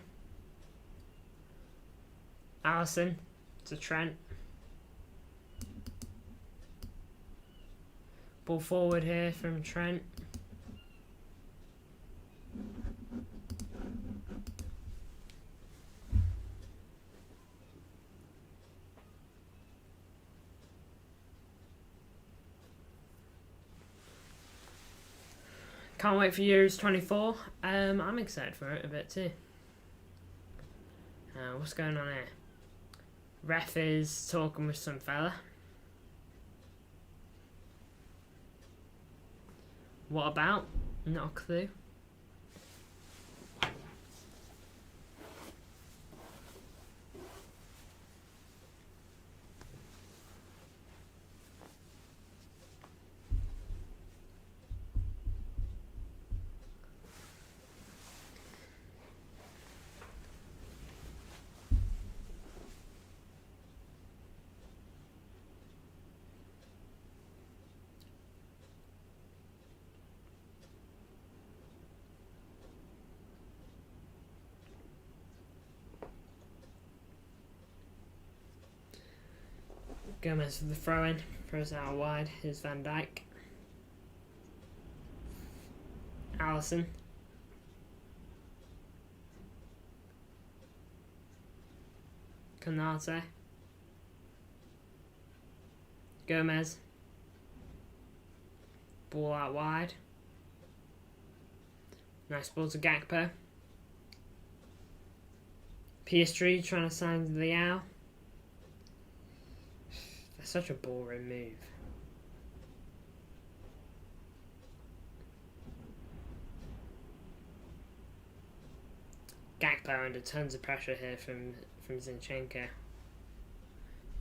Alisson to Trent. Ball forward here from Trent. Can't wait for Euros 24. I'm excited for it a bit too. What's going on here? Ref is talking with some fella. What about? Not a clue. Gomez with the throw in, throws out wide. Here's Van Dijk. Alisson. Konate. Gomez. Ball out wide. Nice ball to Gakpo. PS3 trying to sign Liao. That's such a boring move. Gakpo under tons of pressure here from Zinchenko.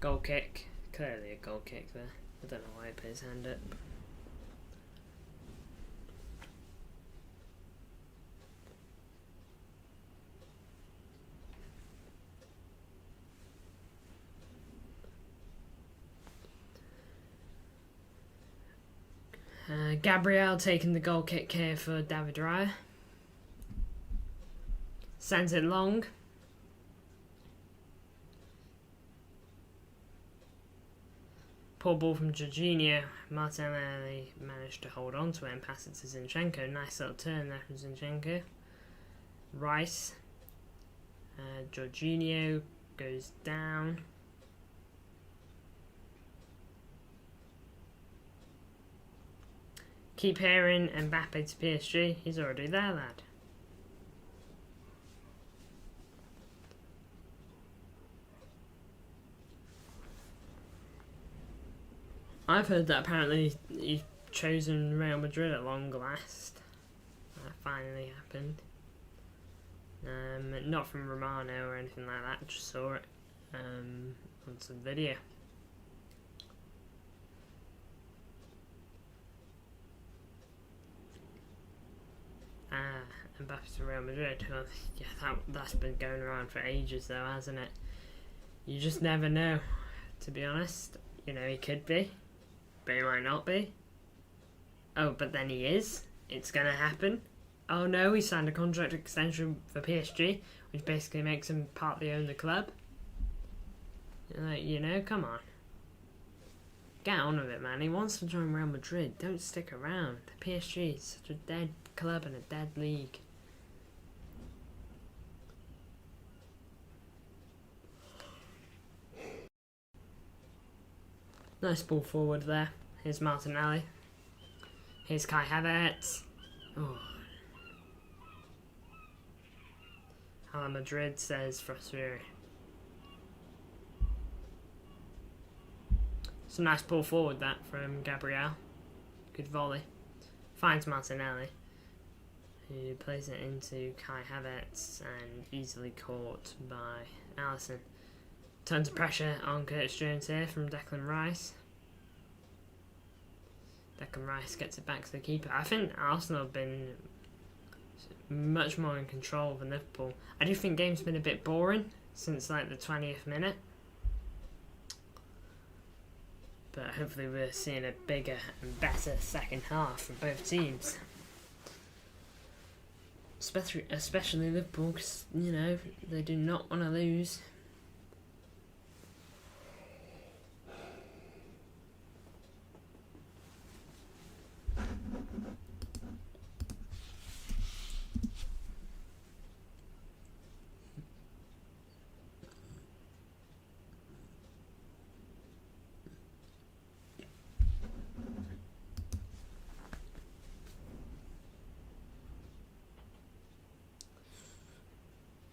Goal kick. Clearly a goal kick there. I don't know why he put his hand up. Gabriel taking the goal kick here for David Raya. Sends it long. Poor ball from Jorginho. Martinelli managed to hold on to it and pass it to Zinchenko. Nice little turn there from Zinchenko. Rice. Jorginho goes down. Keep hearing Mbappe to PSG. He's already there, lad. I've heard that apparently he's chosen Real Madrid at long last. That finally happened. Not from Romano or anything like that, just saw it on some video. Mbappe to Real Madrid. Well, yeah, that's been going around for ages though, hasn't it? You just never know, to be honest. You know, he could be, but he might not be. Oh, but then he is. It's going to happen. Oh no, he signed a contract extension for PSG, which basically makes him partly own the club. Like, you know, come on. Get on with it, man. He wants to join Real Madrid. Don't stick around. PSG is such a dead club and a dead league. Nice ball forward there. Here's Martinelli. Here's Kai Havertz. Oh. Hala Madrid says Frosuri. It's a nice ball forward that from Gabriel. Good volley. Finds Martinelli, who plays it into Kai Havertz and easily caught by Alisson. Tons of pressure on Curtis Jones here from Declan Rice. Declan Rice gets it back to the keeper. I think Arsenal have been much more in control than Liverpool. I do think game's been a bit boring since like the 20th minute. But hopefully we're seeing a bigger and better second half from both teams. Especially Liverpool, because, you know, they do not want to lose.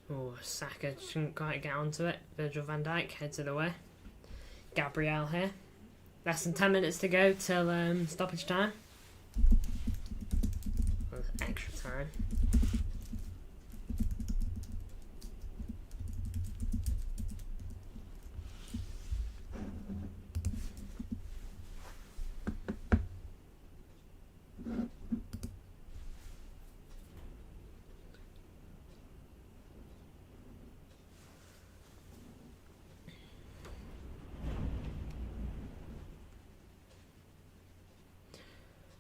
Oh, Saka shouldn't quite get onto it. Virgil van Dijk heads it away. Gabriel here. Less than 10 minutes to go till stoppage time. Well, extra time.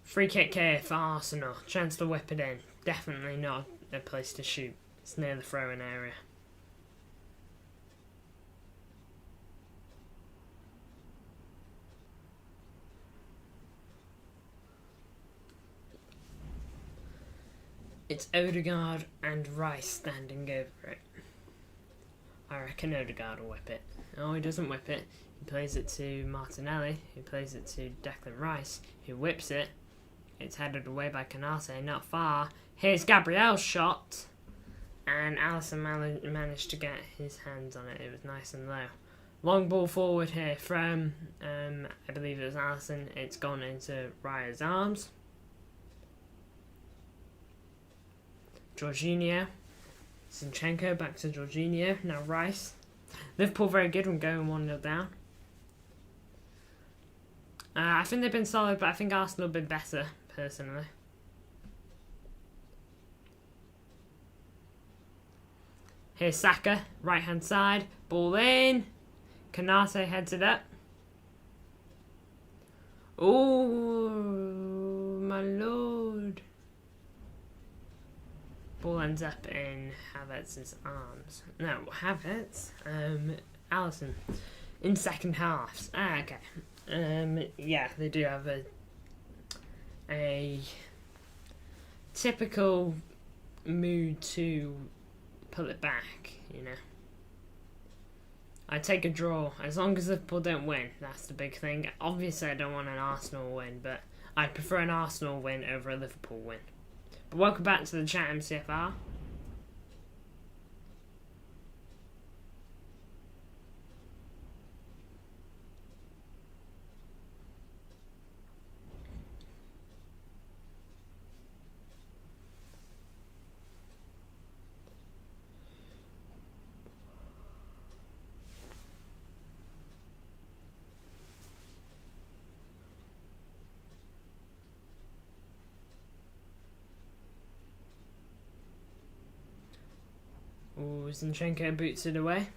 Free kick here for Arsenal. Chance to whip it in. Definitely not a place to shoot. It's near the throw-in area. It's Odegaard and Rice standing over it. I reckon Odegaard will whip it. Oh, he doesn't whip it. He plays it to Martinelli, who plays it to Declan Rice, who whips it. It's headed away by Canate, not far. Here's Gabriel's shot. And Alisson managed to get his hands on it. It was nice and low. Long ball forward here from, I believe it was Alisson. It's gone into Raya's arms. Jorginho. Zinchenko back to Jorginho. Now Rice. Liverpool very good when going 1-0 down. I think they've been solid, but I think Arsenal have been better, personally. Here's Saka, right hand side, ball in. Canate heads it up. Oh, my lord. Ball ends up in Havertz's arms. No, Havertz? Alisson. In second halves. Okay. Yeah, they do have a typical mood to pull it back, you know. I take a draw. As long as Liverpool don't win, that's the big thing. Obviously, I don't want an Arsenal win, but I'd prefer an Arsenal win over a Liverpool win. But welcome back to the chat, MCFR. Oh, Zinchenko boots it away.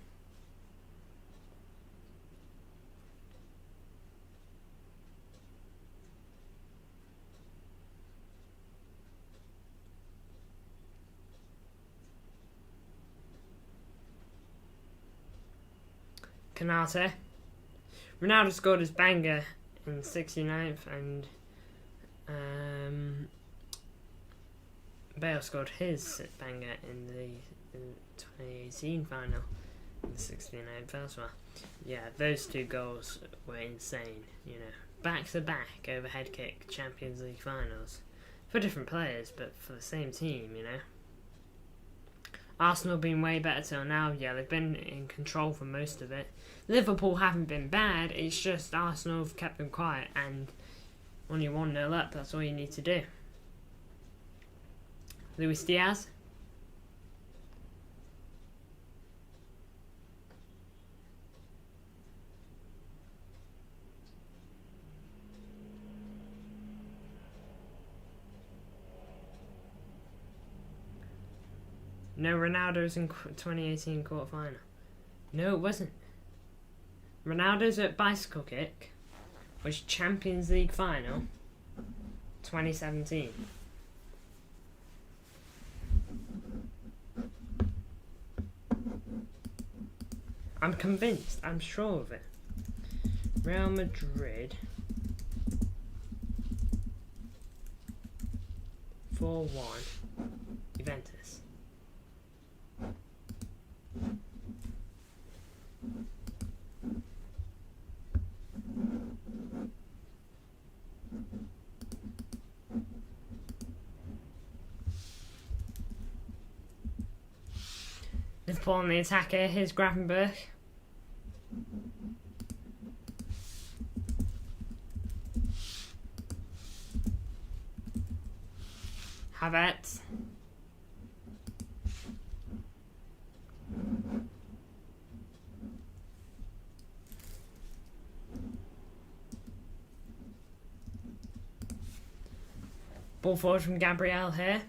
Canate. Ronaldo scored his banger in 69th and Bale scored his banger in the 2018 final in the 69th as well. Yeah, those two goals were insane, you know. Back to back overhead kick Champions League finals. For different players, but for the same team, you know. Arsenal have been way better till now. Yeah, they've been in control for most of it. Liverpool haven't been bad, it's just Arsenal have kept them quiet, and when you're 1-0 up, that's all you need to do. Luis Diaz. No, Ronaldo's in 2018 quarterfinal. No, it wasn't. Ronaldo's at Bicycle Kick, which Champions League final, 2017. I'm convinced. I'm sure of it. Real Madrid 4-1 Juventus. Liverpool on the attack here. Here's Gravenberch. Havertz. Ball forward from Gabriel here.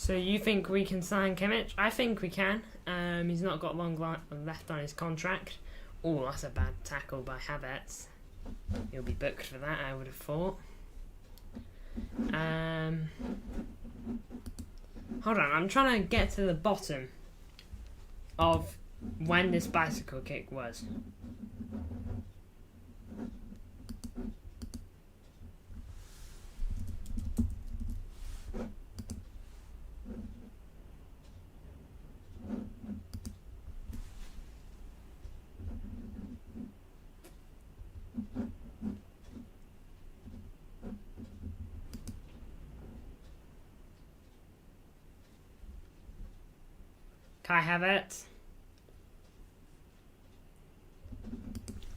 So you think we can sign Kimmich? I think we can. He's not got long left on his contract. Oh, that's a bad tackle by Havertz. He'll be booked for that, I would have thought. Hold on, I'm trying to get to the bottom of when this bicycle kick was. Kai Havertz.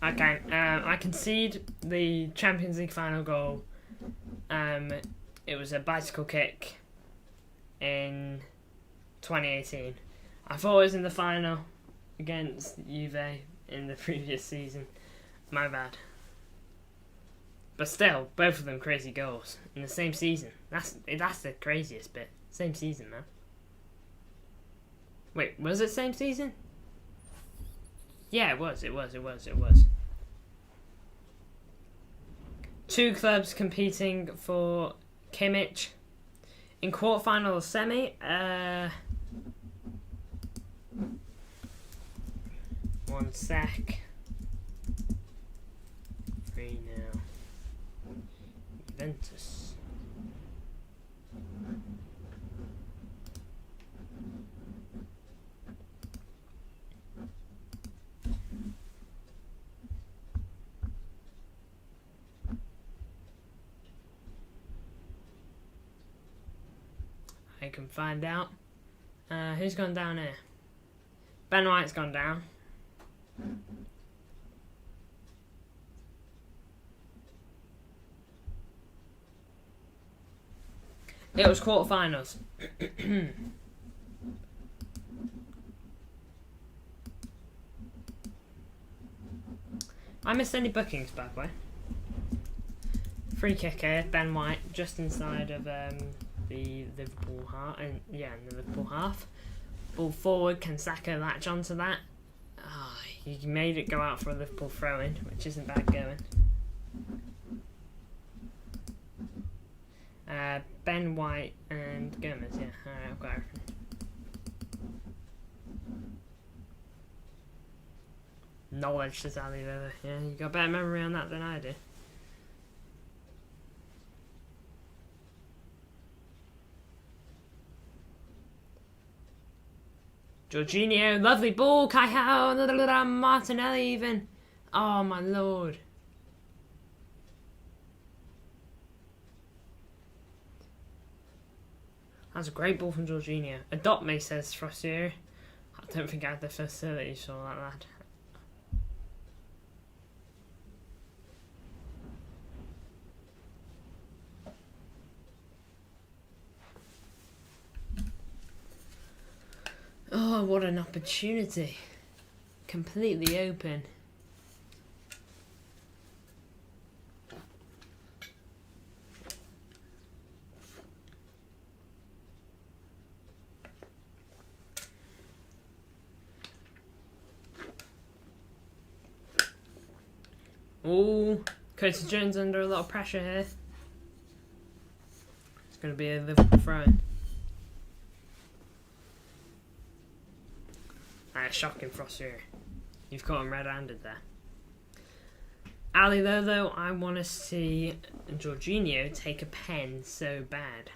Okay, I concede the Champions League final goal. It was a bicycle kick in 2018. I thought it was in the final against Juve in the previous season. My bad. But still, both of them crazy goals in the same season. That's the craziest bit. Same season, man. Wait, was it same season? Yeah, it was. Two clubs competing for Kimmich. In quarterfinal or semi, 1 sec. 3 now. Juventus. I can find out. Who's gone down here? Ben White's gone down. It was quarterfinals. I missed any bookings, by the way. Free kick here, Ben White, just inside of the Liverpool half, and yeah, in the Liverpool half. Ball forward, can Saka latch onto that? He made it go out for a Liverpool throw-in, which isn't bad going. Ben White and Gomez, yeah. Alright, I've got everything. Knowledge, says Ali there. Yeah, you got better memory on that than I do. Jorginho, lovely ball, Kai Martinelli even. Oh my lord. That's a great ball from Jorginho. Adopt me, says Frostier. I don't think I had the facilities for like that. Oh, what an opportunity. Completely open. Oh, Curtis Jones under a lot of pressure here. It's going to be a Liverpool throw-in. Shocking Frostier. You've caught him red-handed there. Ali, though, I want to see Jorginho take a pen so bad.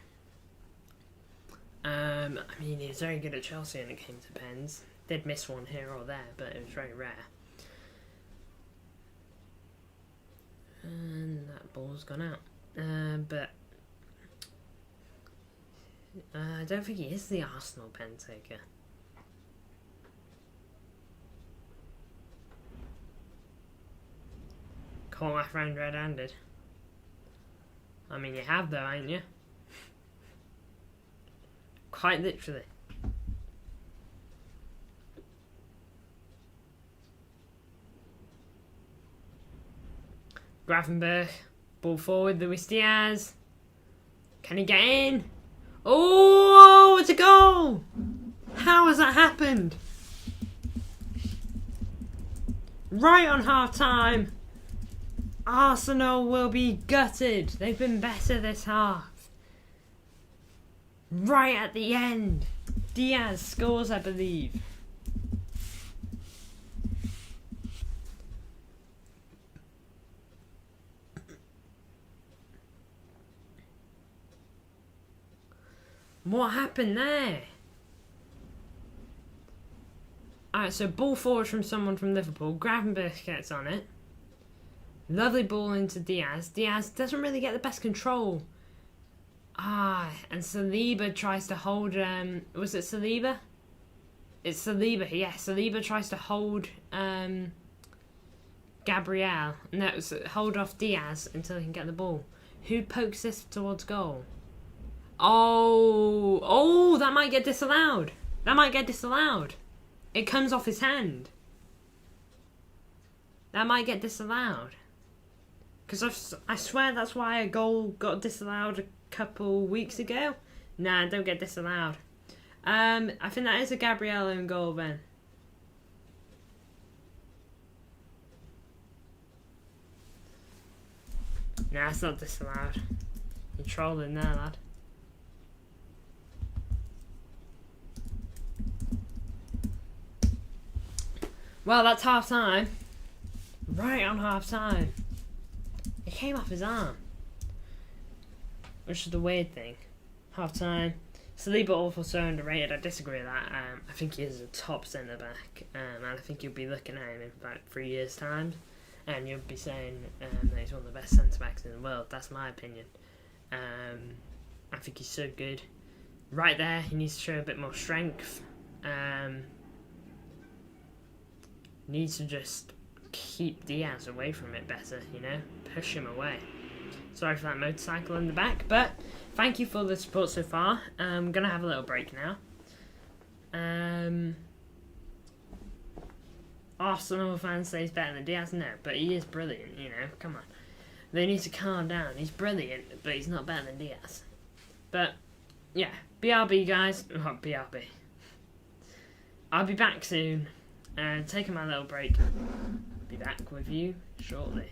I mean, he was very good at Chelsea when it came to pens. Did miss one here or there, but it was very rare. And that ball's gone out. But I don't think he is the Arsenal pen taker. Caught my friend red-handed. I mean, you have though, ain't you? Quite literally. Gravenberch, ball forward, Luis Diaz. Can he get in? Oh, it's a goal! How has that happened? Right on half time. Arsenal will be gutted. They've been better this half. Right at the end. Diaz scores, I believe. What happened there? Alright, so ball forward from someone from Liverpool. Gravenberch gets on it. Lovely ball into Diaz. Diaz doesn't really get the best control. And Saliba tries to hold... was it Saliba? It's Saliba, yeah. Saliba tries to hold Gabriel. No, hold off Diaz until he can get the ball. Who pokes this towards goal? Oh, that might get disallowed. That might get disallowed. It comes off his hand. That might get disallowed. Because I swear that's why a goal got disallowed a couple weeks ago. Nah, don't get disallowed. I think that is a Gabriel own goal then. Nah, it's not disallowed. You're trolling there, lad. Well, that's half time. Right on half time. It came off his arm. Which is the weird thing. Half time. Saliba also underrated. I disagree with that. I think he is a top centre back. And I think you'll be looking at him in about 3 years' time. And you'll be saying that he's one of the best centre backs in the world. That's my opinion. I think he's so good. Right there, he needs to show a bit more strength. Needs to just keep Diaz away from it better, you know? Push him away. Sorry for that motorcycle in the back, but thank you for the support so far. I'm going to have a little break now. Arsenal fans say he's better than Diaz. No, but he is brilliant, you know? Come on. They need to calm down. He's brilliant, but he's not better than Diaz. But, yeah. BRB, guys. Oh, BRB. I'll be back soon. Taking my little break. Be back with you shortly.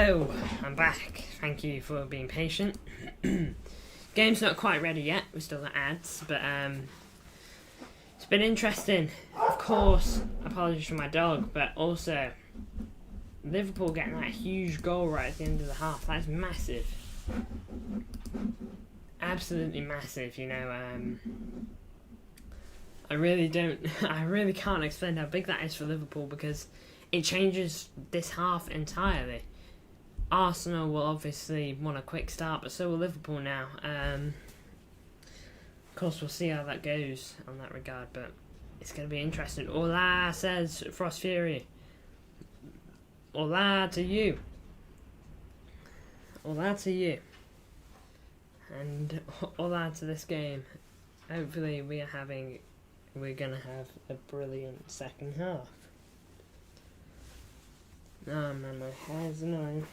Hello, I'm back. Thank you for being patient. Game's not quite ready yet. We've still got ads, but it's been interesting. Of course, apologies for my dog, but also Liverpool getting that huge goal right at the end of the half. That's massive. Absolutely massive, you know. I really can't explain how big that is for Liverpool, because it changes this half entirely. Arsenal will obviously want a quick start, but so will Liverpool now. Of course, we'll see how that goes on that regard, but it's going to be interesting. Hola, says Frost Fury. Hola to you. Hola to you. And hola to this game. Hopefully we're going to have a brilliant second half. Oh man, my hair's annoying.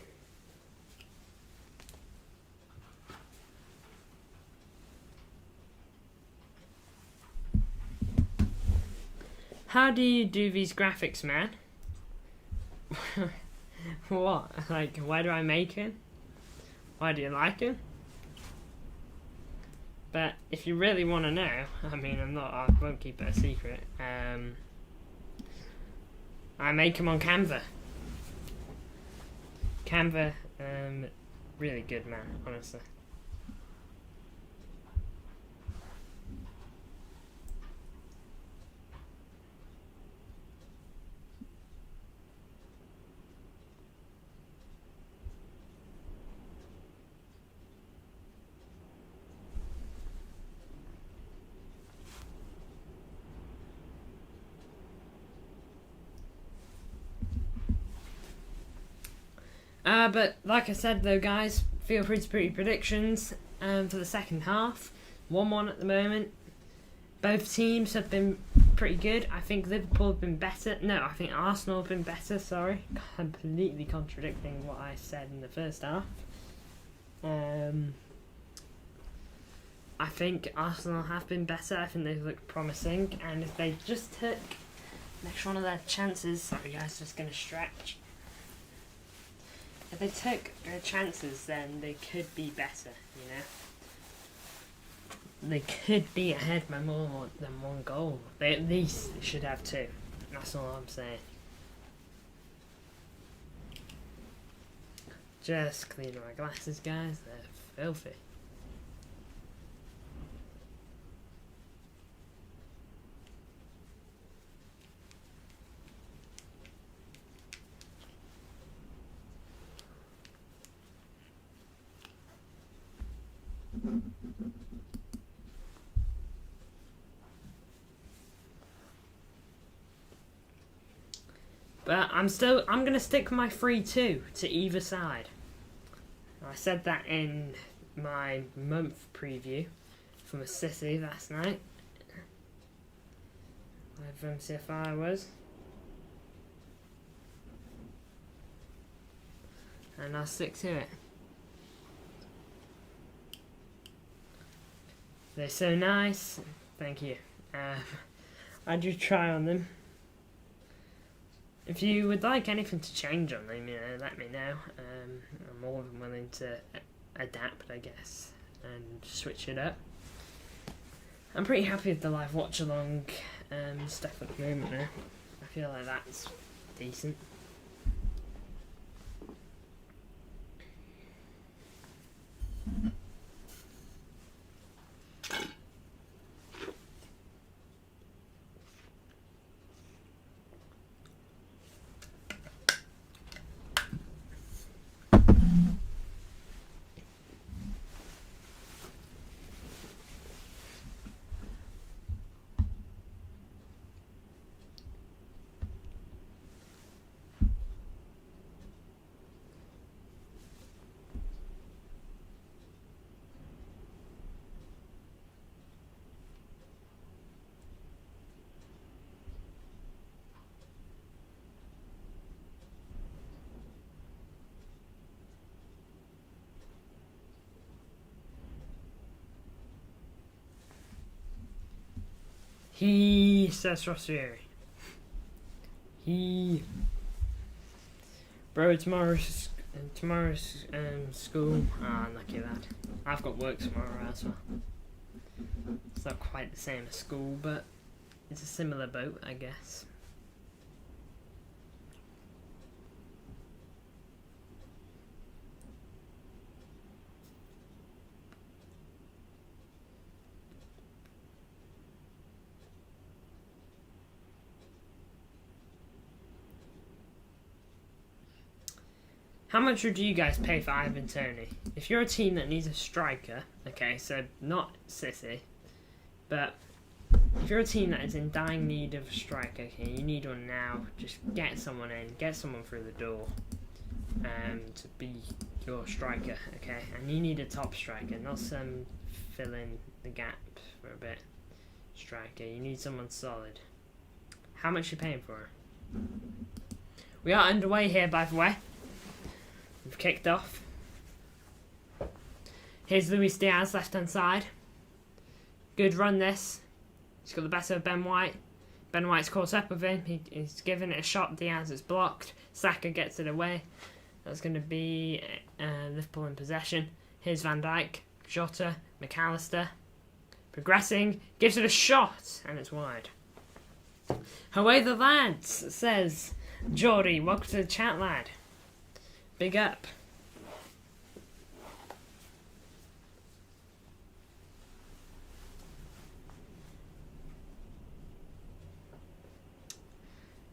How do you do these graphics, man? What? Like, why do I make it? Why do you like it? But if you really want to know, I mean, I won't keep it a secret. I make them on Canva. Canva, really good, man, honestly. But like I said though, guys, feel free to put your predictions for the second half. 1-1 at the moment. Both teams have been pretty good. I think Liverpool have been better. No, I think Arsenal have been better, sorry. Completely contradicting what I said in the first half. I think Arsenal have been better. I think they look promising. And if they just took next one of their chances... Sorry guys, just going to stretch. If they took their chances, then they could be better, you know? They could be ahead by more than one goal. They at least should have two. That's all I'm saying. Just clean my glasses, guys. They're filthy. But I'm going to stick my 3-2 to either side. I said that in my month preview from a City last night. Live MCFI was. And I'll stick to it. They're so nice. Thank you. I do try on them. If you would like anything to change on them, let me know. I'm more than willing to adapt, I guess, and switch it up. I'm pretty happy with the live watch-along stuff at the moment now. I feel like that's decent. He says Rossieri. Bro, tomorrow's tomorrow's school. Ah, lucky lad. I've got work tomorrow as well. It's not quite the same as school, but it's a similar boat, I guess. How much would you guys pay for Ivan Toney? If you're a team that needs a striker, okay, so not City, but if you're a team that is in dying need of a striker, okay, you need one now, just get someone in, get someone through the door to be your striker, okay? And you need a top striker, not some fill in the gap for a bit striker. You need someone solid. How much are you paying for her? We are underway here, by the way. We've kicked off. Here's Luis Diaz, left-hand side. Good run, this. He's got the better of Ben White. Ben White's caught up with him. He's given it a shot. Diaz is blocked. Saka gets it away. That's going to be Liverpool in possession. Here's Van Dijk, Jota, McAllister. Progressing. Gives it a shot. And it's wide. Away the lads, says Geordie. Welcome to the chat, lad. Big up.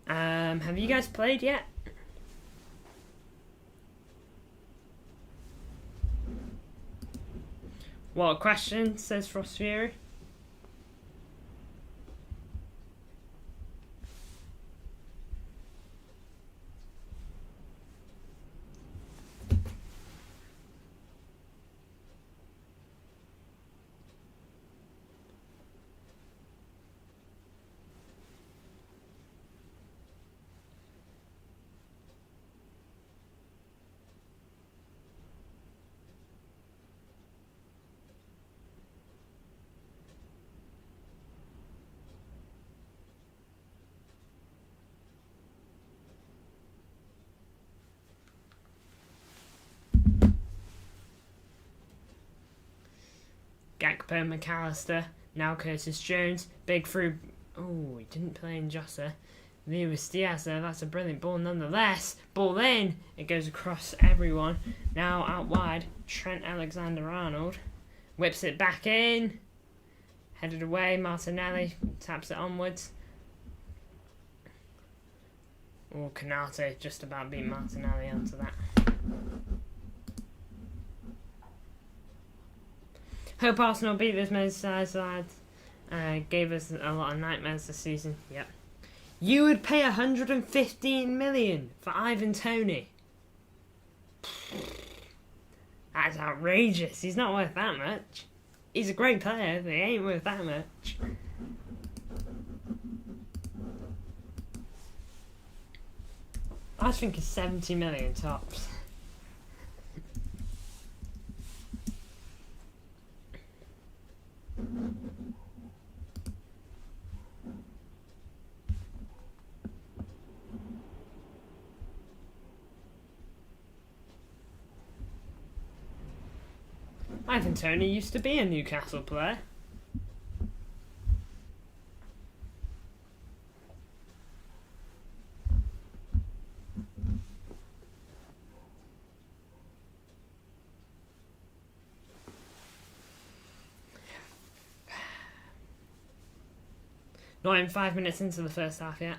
Have you guys played yet? What a question, says Frost Fury. Gakpo, McAllister, now Curtis Jones, big through. Oh, he didn't play in Jota. Luis Diaz there, that's a brilliant ball nonetheless. Ball in, it goes across everyone. Now out wide, Trent Alexander-Arnold whips it back in. Headed away, Martinelli taps it onwards. Oh, Canate just about beat Martinelli onto that. Hope Arsenal beat this Merseyside side. Gave us a lot of nightmares this season. Yep. You would pay 115 million for Ivan Toney. That's outrageous. He's not worth that much. He's a great player, but he ain't worth that much. I was thinking 70 million tops. Ivan Toney used to be a Newcastle player. Not even 5 minutes into the first half yet.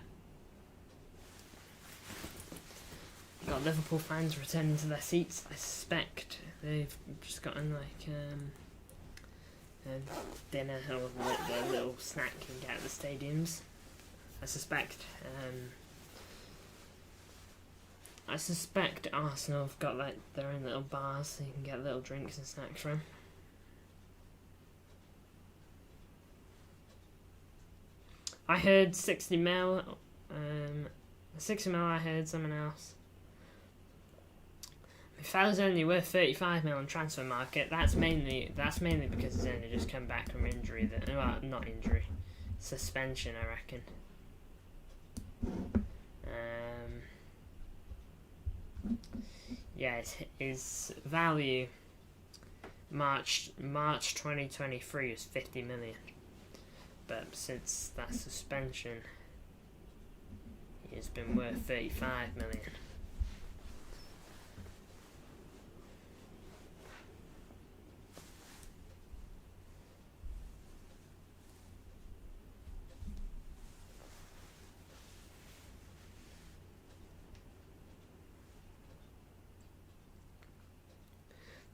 Got Liverpool fans returning to their seats. I suspect they've just gotten like dinner or the little snack you can get at the stadiums. I suspect Arsenal have got like their own little bars so you can get little drinks and snacks from. I heard 60 mil. 60 mil I heard someone else. Fella's only worth 35 mil on transfer market. That's mainly because he's only just come back from injury. Well, not injury, suspension, I reckon. yeah, his value March 2023 was 50 million, but since that suspension, he's been worth 35 million.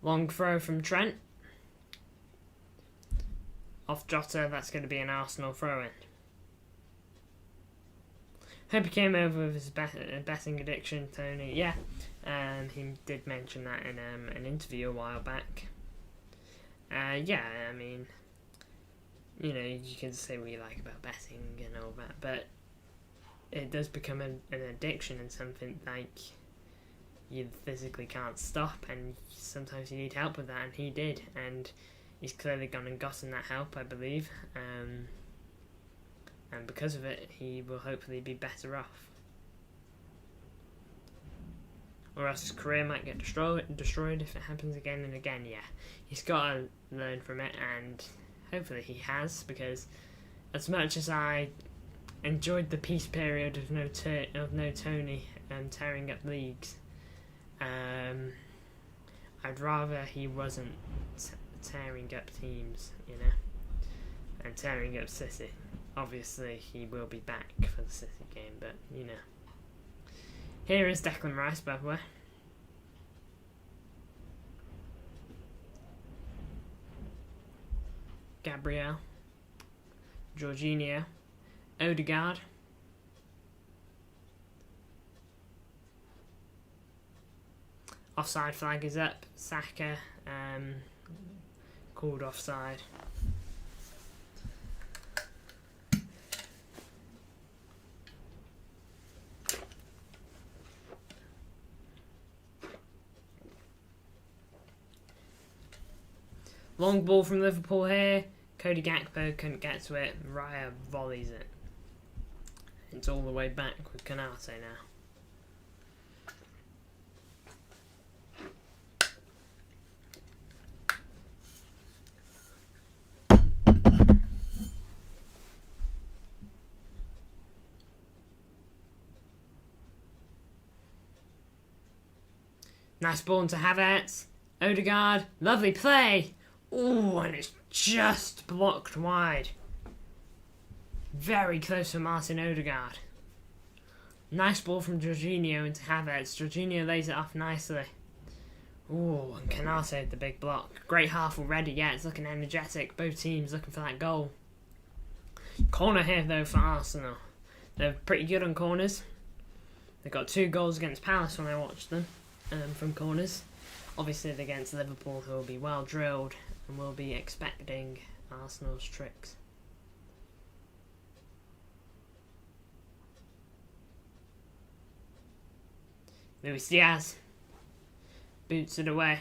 Long throw from Trent. Off Jota, that's going to be an Arsenal throw-in. Hope he came over with his betting addiction, Tony. Yeah, he did mention that in an interview a while back. Yeah, I mean, you know, you can say what you like about betting and all that, but it does become an addiction and something like you physically can't stop, and sometimes you need help with that, and he did, and he's clearly gone and gotten that help, I believe, and because of it, he will hopefully be better off. Or else his career might get destroyed if it happens again and again. Yeah, he's got to learn from it, and hopefully he has, because as much as I enjoyed the peace period of no Tony tearing up leagues, I'd rather he wasn't tearing up teams, you know, and tearing up City. Obviously, he will be back for the City game, but, you know. Here is Declan Rice, by the way. Gabriel. Jorginho. Odegaard. Offside flag is up. Saka called offside. Long ball from Liverpool here. Cody Gakpo couldn't get to it. Raya volleys it. It's all the way back with Canate now. Nice ball into Havertz. Odegaard. Lovely play. Ooh, and it's just blocked wide. Very close for Martin Odegaard. Nice ball from Jorginho into Havertz. Jorginho lays it off nicely. Ooh, and Canate with the big block. Great half already. Yeah, it's looking energetic. Both teams looking for that goal. Corner here, though, for Arsenal. They're pretty good on corners. They got 2 goals against Palace when I watched them from corners. Obviously, they're against Liverpool, who will be well drilled and will be expecting Arsenal's tricks. Luis Diaz boots it away.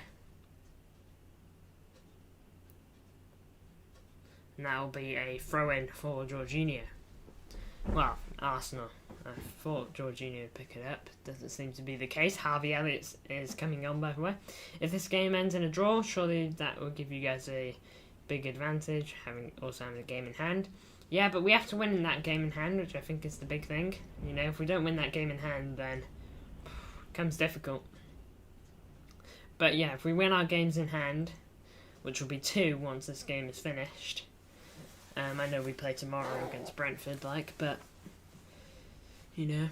And that will be a throw-in for Jorginho. Well, Arsenal. I thought Jorginho would pick it up. Doesn't seem to be the case. Harvey Elliott is coming on, by the way. If this game ends in a draw, surely that will give you guys a big advantage, having a game in hand. Yeah, but we have to win in that game in hand, which I think is the big thing. You know, if we don't win that game in hand, then it becomes difficult. But yeah, if we win our games in hand, which will be 2 once this game is finished. I know we play tomorrow against Brentford, but you know.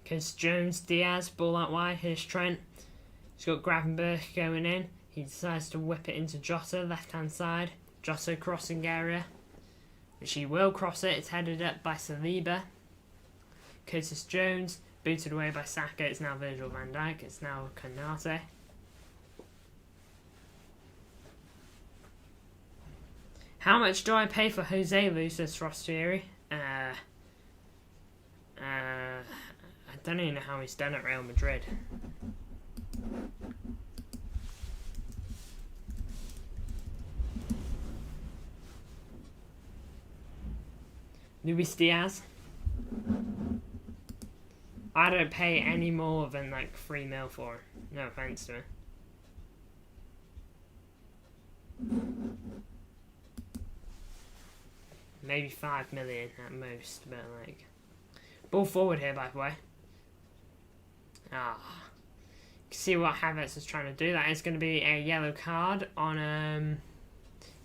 Because Jones, Diaz, ball out wide. Here's Trent. He's got Gravenberch going in. He decides to whip it into Jota, left-hand side. Jota crossing area. Which he will cross it. It's headed up by Saliba. Curtis Jones, booted away by Saka. It's now Virgil van Dijk. It's now Canate. How much do I pay for Jose Lu, says Frostieri? I don't even know how he's done at Real Madrid. Luis Diaz. I don't pay any more than like 3 mil for him. No offense to him. Maybe 5 million at most, but like... Ball forward here, by the way. See what Havertz is trying to do. That is going to be a yellow card on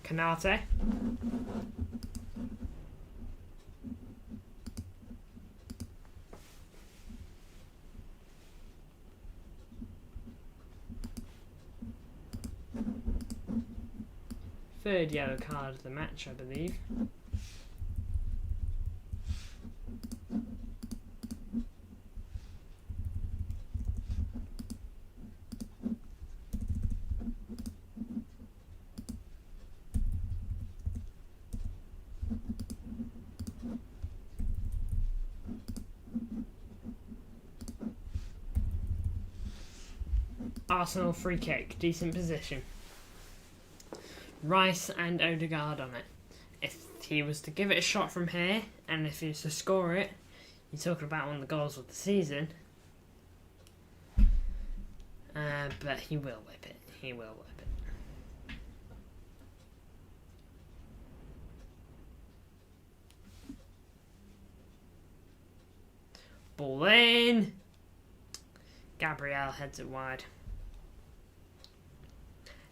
Canate. Third yellow card of the match, I believe. Arsenal free kick, decent position. Rice and Odegaard on it. If he was to give it a shot from here, and if he was to score it, you're talking about one of the goals of the season. But he will whip it. He will whip it. Ball in. Gabriel heads it wide.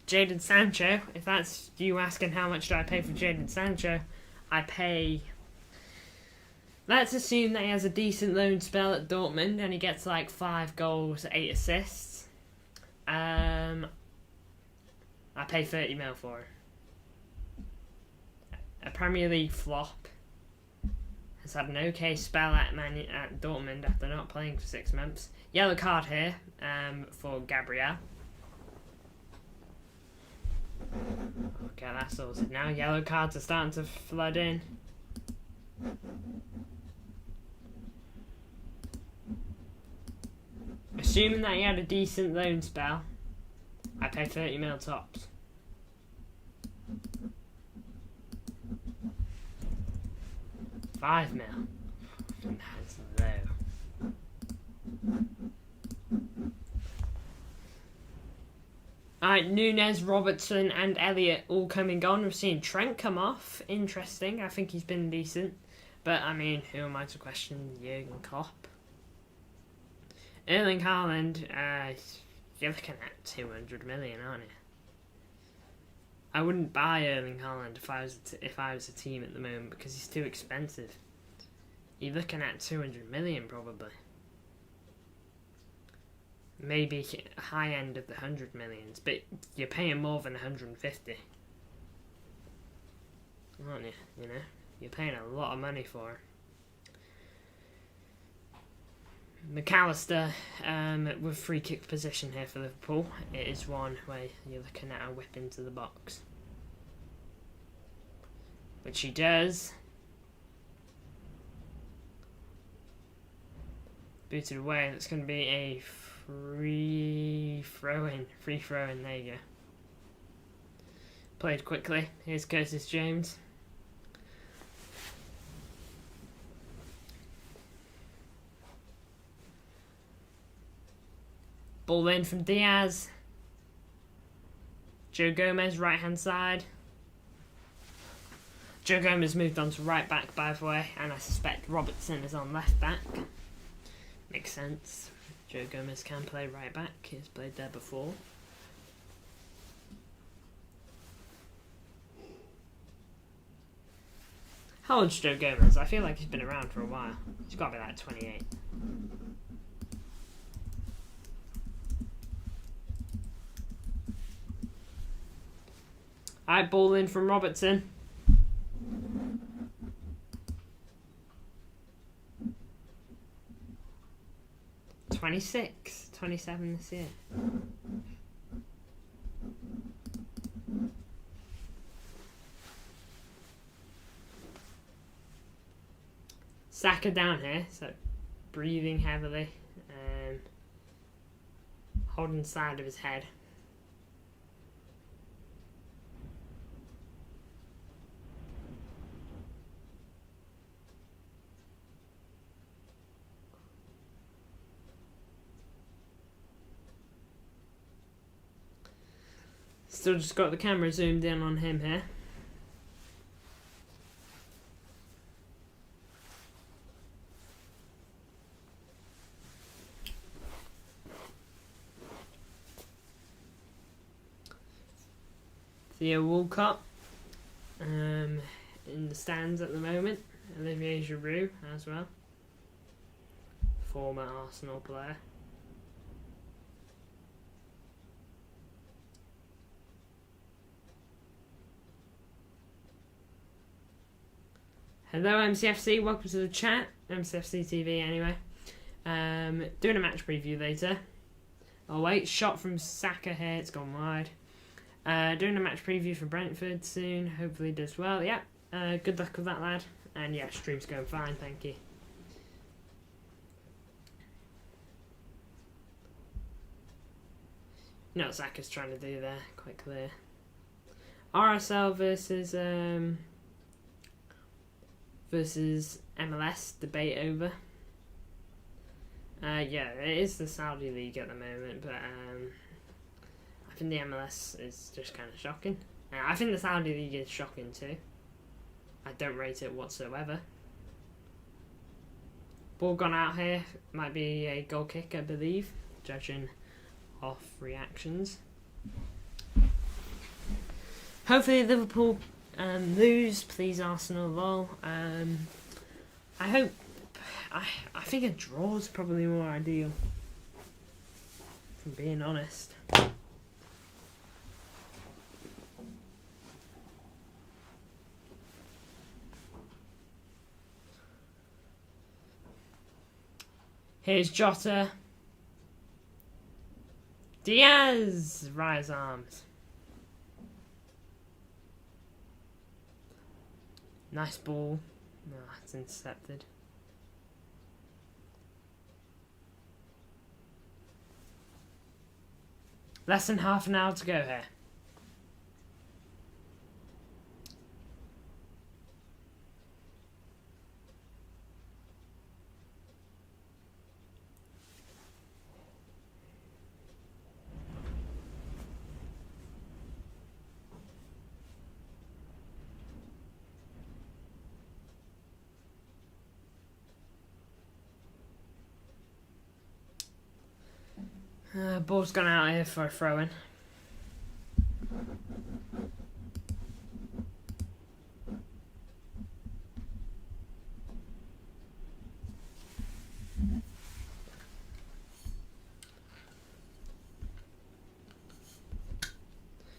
Jadon Sancho, if that's you asking how much do I pay for Jadon Sancho, I pay... Let's assume that he has a decent loan spell at Dortmund and he gets like 5 goals, 8 assists. I pay 30 mil for him. A Premier League flop. Has had an okay spell at Dortmund after not playing for 6 months. Yellow card here for Gabriel. Okay, that's sorted now. Yellow cards are starting to flood in. Assuming that he had a decent loan spell, I pay 30 mil tops. $5 mil. That's low. Alright, Nunes, Robertson and Elliott all coming on. We're seeing Trent come off. Interesting. I think he's been decent. But, I mean, who am I to question Jurgen Klopp? Erling Haaland, you're looking at 200 million, aren't you? I wouldn't buy Erling Haaland if I was a team at the moment because he's too expensive. You're looking at 200 million probably. Maybe high end of the 100 millions, but you're paying more than 150. Aren't you? You know? You're paying a lot of money for it. McAllister with free kick position here for Liverpool. It is one where you're looking at a whip into the box. Which he does. Booted away. That's going to be a free throw-in. There you go. Played quickly. Here's Curtis James. Ball in from Diaz. Joe Gomez, right hand side. Joe Gomez moved on to right back, by the way, and I suspect Robertson is on left back. Makes sense. Joe Gomez can play right back. He's played there before. How old's Joe Gomez? I feel like he's been around for a while. He's got to be like 28. Alright, ball in from Robertson. (26, 27 this year. Saka down here, so breathing heavily, holding the side of his head. Still just got the camera zoomed in on him here. Theo Walcott in the stands at the moment. Olivier Giroud as well. Former Arsenal player. Hello MCFC, welcome to the chat. MCFC TV anyway. Doing a match preview later. Oh wait, shot from Saka here, it's gone wide. Doing a match preview for Brentford soon, hopefully does well. Yeah, good luck with that lad. And yeah, stream's going fine, thank you. You know what Saka's trying to do there, quite clear. RSL versus MLS, debate over. Yeah, it is the Saudi League at the moment, but I think the MLS is just kind of shocking. I think the Saudi League is shocking too. I don't rate it whatsoever. Ball gone out here, might be a goal kick, I believe, judging off reactions. Hopefully Liverpool lose, please Arsenal lol. I think a draw is probably more ideal, if I'm being honest. Here's Jota. Diaz! Rise arms. Nice ball. No, it's intercepted. Less than half an hour to go here. Ball's gone out here for a throw-in.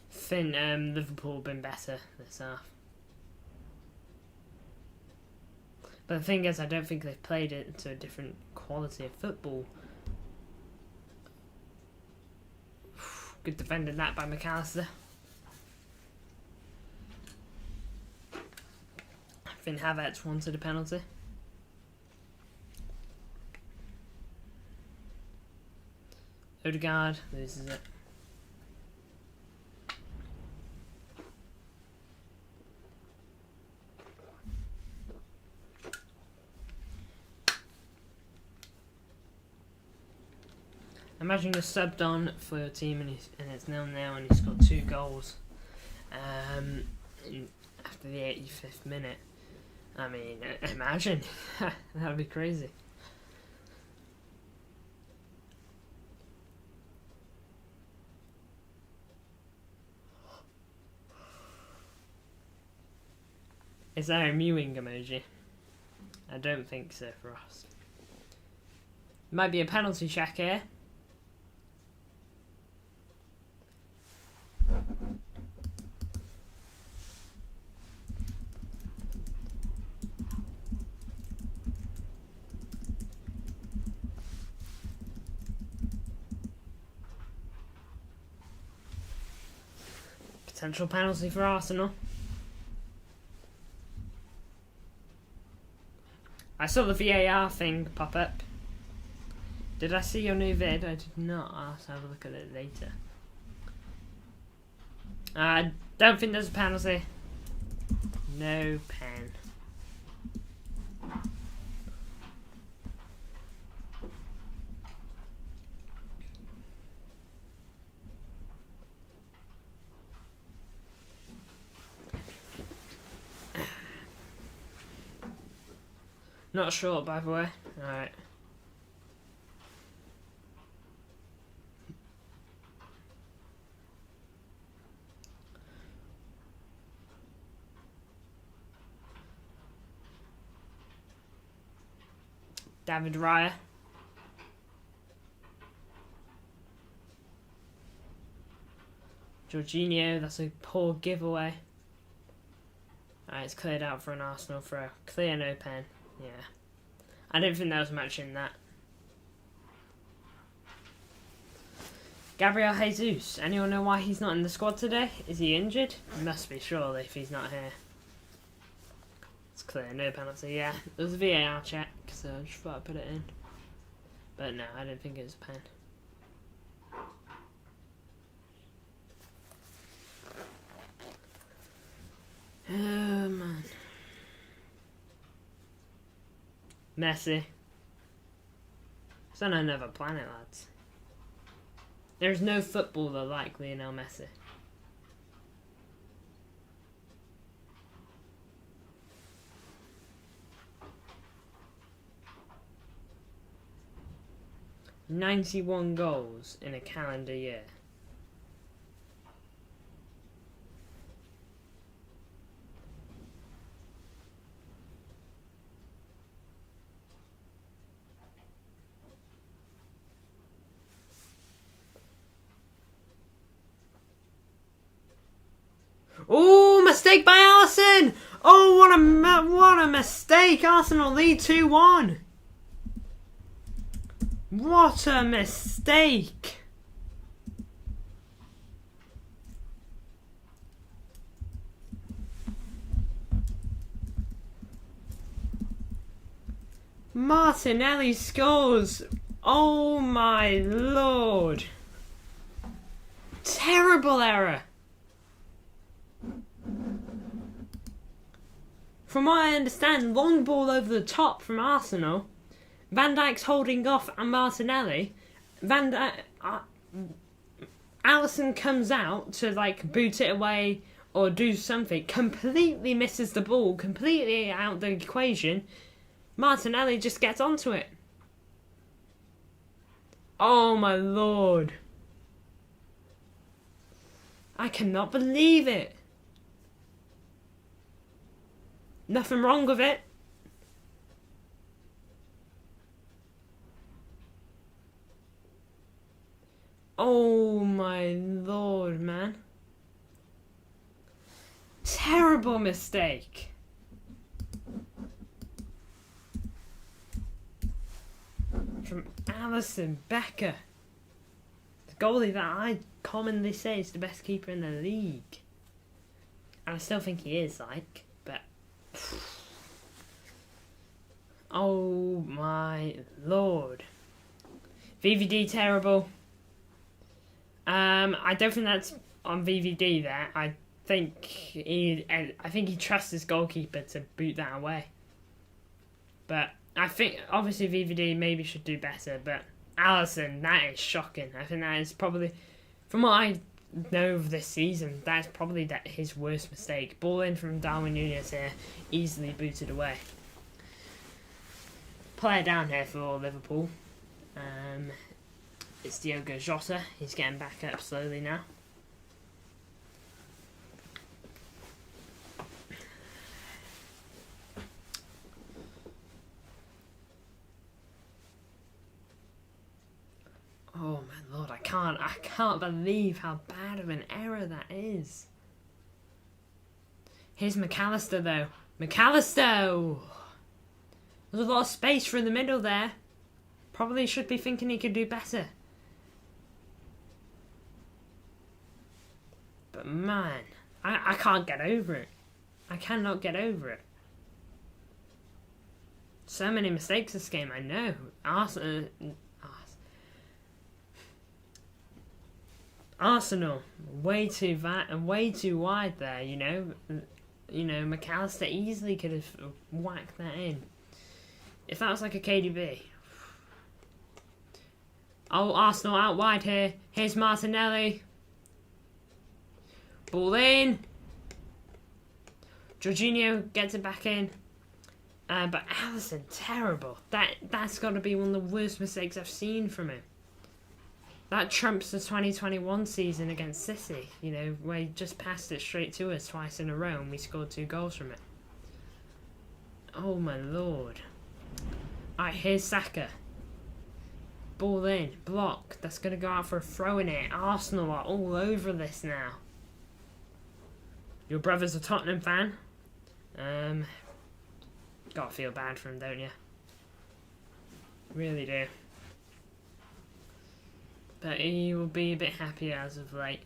I think Liverpool have been better this half. But the thing is, I don't think they've played it to a different quality of football. Good defending that by McAllister. I think Havertz wanted a penalty. Odegaard loses it. Imagine you're subbed on for your team and it's 0-0 and he's got 2 goals after the 85th minute. I mean, imagine. That would be crazy. Is there a mewing emoji? I don't think so for us. Might be a penalty check here. Potential penalty for Arsenal. I saw the VAR thing pop up. Did I see your new vid? I did not. I'll have to have a look at it later. I don't think there's a penalty. No pen. Not short, by the way. Alright. David Raya. Jorginho, that's a poor giveaway. Alright, it's cleared out for an Arsenal throw. Clear, no pen. Yeah. I don't think there was much in that. Gabriel Jesus. Anyone know why he's not in the squad today? Is he injured? Must be, surely, if he's not here. It's clear, no penalty. Yeah, it was a VAR check, so I just thought I'd put it in. But no, I don't think it was a pen. Oh, man. Messi. It's on another planet, lads. There's no footballer like Lionel Messi. "91 goals in a calendar year." Oh, mistake by Alisson! Oh, what a mistake! Arsenal lead 2-1. What a mistake! Martinelli scores! Oh my lord! Terrible error! From what I understand, long ball over the top from Arsenal. Van Dijk's holding off and Martinelli. Alisson comes out to like boot it away or do something. Completely misses the ball. Completely out the equation. Martinelli just gets onto it. Oh my lord. I cannot believe it. Nothing wrong with it. Oh my lord, man. Terrible mistake. From Alisson Becker. The goalie that I commonly say is the best keeper in the league. And I still think he is, like, but... Oh my lord. VVD terrible. I don't think that's on VVD there. I think he trusts his goalkeeper to boot that away. But I think obviously VVD maybe should do better, but Alisson, that is shocking. I think that is probably, from what I know of this season, that's probably his worst mistake. Ball in from Darwin Núñez here, easily booted away. Player down here for Liverpool. It's Diogo Jota. He's getting back up slowly now. Oh my lord, I can't believe how bad of an error that is. Here's McAllister though. McAllister! There's a lot of space for in the middle there. Probably should be thinking he could do better. But man, I can't get over it. I cannot get over it. So many mistakes this game, I know. Arsenal, way too wide there, you know. McAllister easily could have whacked that in. If that was like a KDB. Oh, Arsenal out wide here. Here's Martinelli. Ball in. Jorginho gets it back in. But Alisson, terrible. That's got to be one of the worst mistakes I've seen from him. That trumps the 2021 season against City, you know, where he just passed it straight to us twice in a row and we scored 2 goals from it. Oh my lord. Alright, here's Saka. Ball in, block. That's going to go out for a throw in it. Arsenal are all over this now. Your brother's a Tottenham fan. Gotta feel bad for him, don't you? Really do. But he will be a bit happier as of late.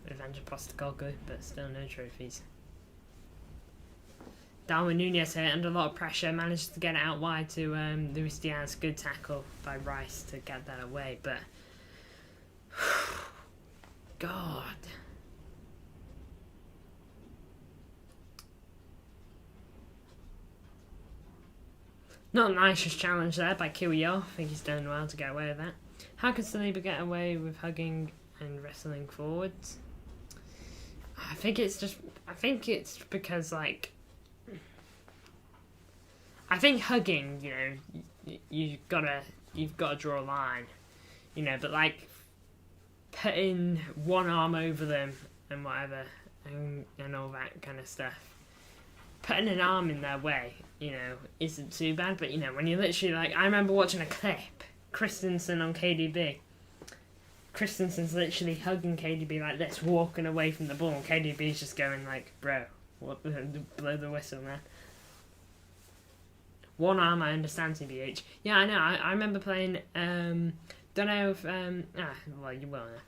With Andrew Postecoglou, but still no trophies. Darwin Núñez here, under a lot of pressure, managed to get it out wide to Luis Diaz. Good tackle by Rice to get that away, but... God... Not the nicest challenge there by Kiwior. I think he's done well to get away with that. How can Saliba get away with hugging and wrestling forwards? I think it's because, like... I think hugging, you know, you've got to draw a line. You know, but, like, putting one arm over them and whatever, and all that kind of stuff. Putting an arm in their way, you know, isn't too bad, but, you know, when you literally, like, I remember watching a clip, Christensen on KDB. Christensen's literally hugging KDB like this, walking away from the ball, and KDB's just going like, bro, what the, blow the whistle, man. One arm, I understand, TBH. Yeah, I know, I remember playing, don't know if, well, you will know.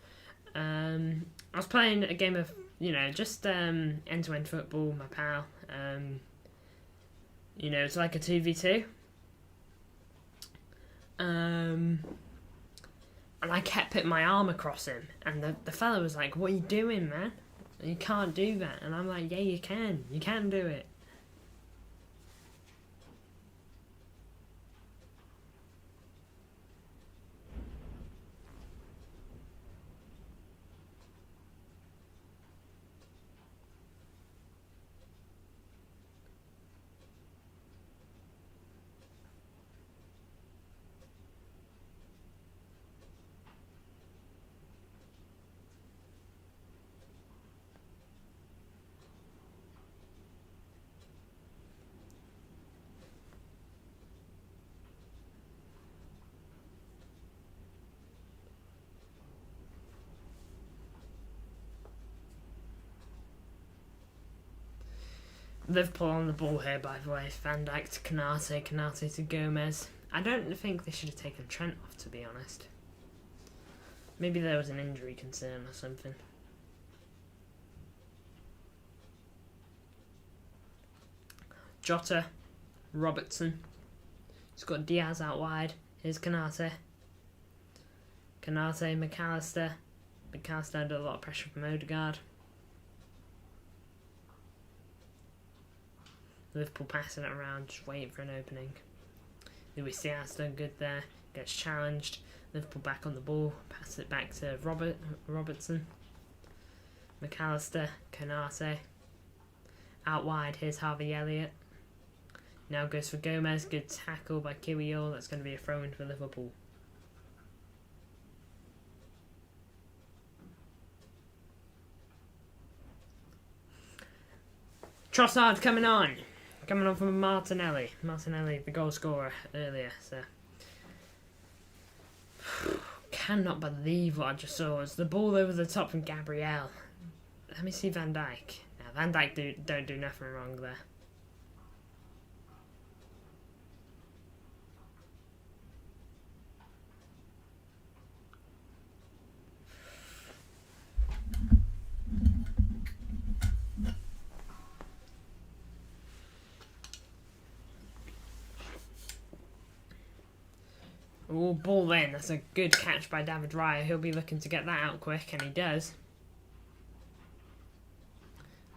I was playing a game of, you know, just end-to-end football with my pal. You know, it's like a 2v2. And I kept putting my arm across him. And the fella was like, what are you doing, man? You can't do that. And I'm like, yeah, you can. You can do it. Liverpool on the ball here, by the way. Van Dijk to Canate, Canate to Gomez. I don't think they should have taken Trent off, to be honest. Maybe there was an injury concern or something. Jota, Robertson. He's got Diaz out wide. Here's Canate. Canate, McAllister. McAllister under a lot of pressure from Odegaard. Liverpool passing it around, just waiting for an opening. Luis Diaz done good there. Gets challenged. Liverpool back on the ball. Pass it back to Robertson. McAllister. Canate. Out wide, here's Harvey Elliott. Now goes for Gomez. Good tackle by Kiwior. That's going to be a throw-in for Liverpool. Trossard coming on. Coming on from Martinelli. Martinelli, the goal scorer earlier. So cannot believe what I just saw. It's the ball over the top from Gabriel. Let me see Van Dijk. Now, Van Dijk don't do nothing wrong there. Oh, ball in. That's a good catch by David Raya. He'll be looking to get that out quick, and he does.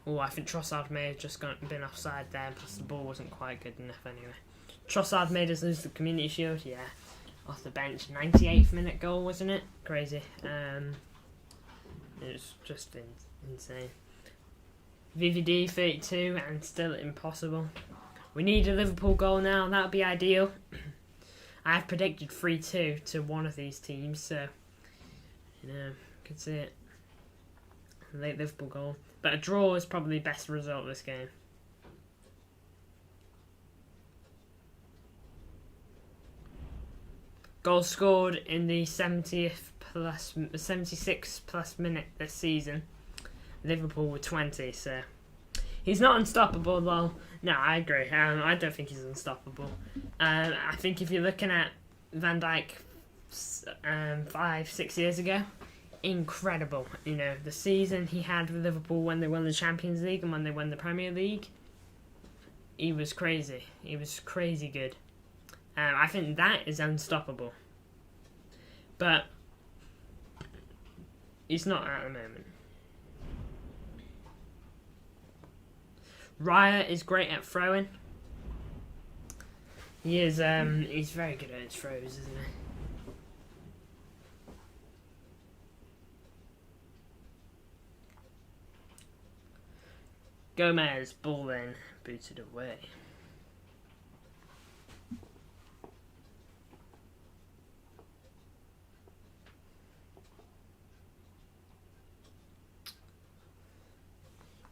Oh, I think Trossard may have just been offside there, plus the ball wasn't quite good enough anyway. Trossard made us lose the Community Shield, yeah. Off the bench. 98th minute goal, wasn't it? Crazy. It was just insane. VVD 32 and still impossible. We need a Liverpool goal now. That would be ideal. I have predicted 3-2 to one of these teams, so could see it. Late Liverpool goal, but a draw is probably the best result of this game. Goal scored in the 76th plus minute this season. Liverpool with 20, so he's not unstoppable though. No, I agree. I don't think he's unstoppable. I think if you're looking at Van Dijk 5-6 years ago, incredible. The season he had with Liverpool when they won the Champions League and when they won the Premier League, he was crazy. He was crazy good. I think that is unstoppable. But he's not at the moment. Raya is great at throwing. He is. He's very good at his throws, isn't he? Gomez, ball in, booted away.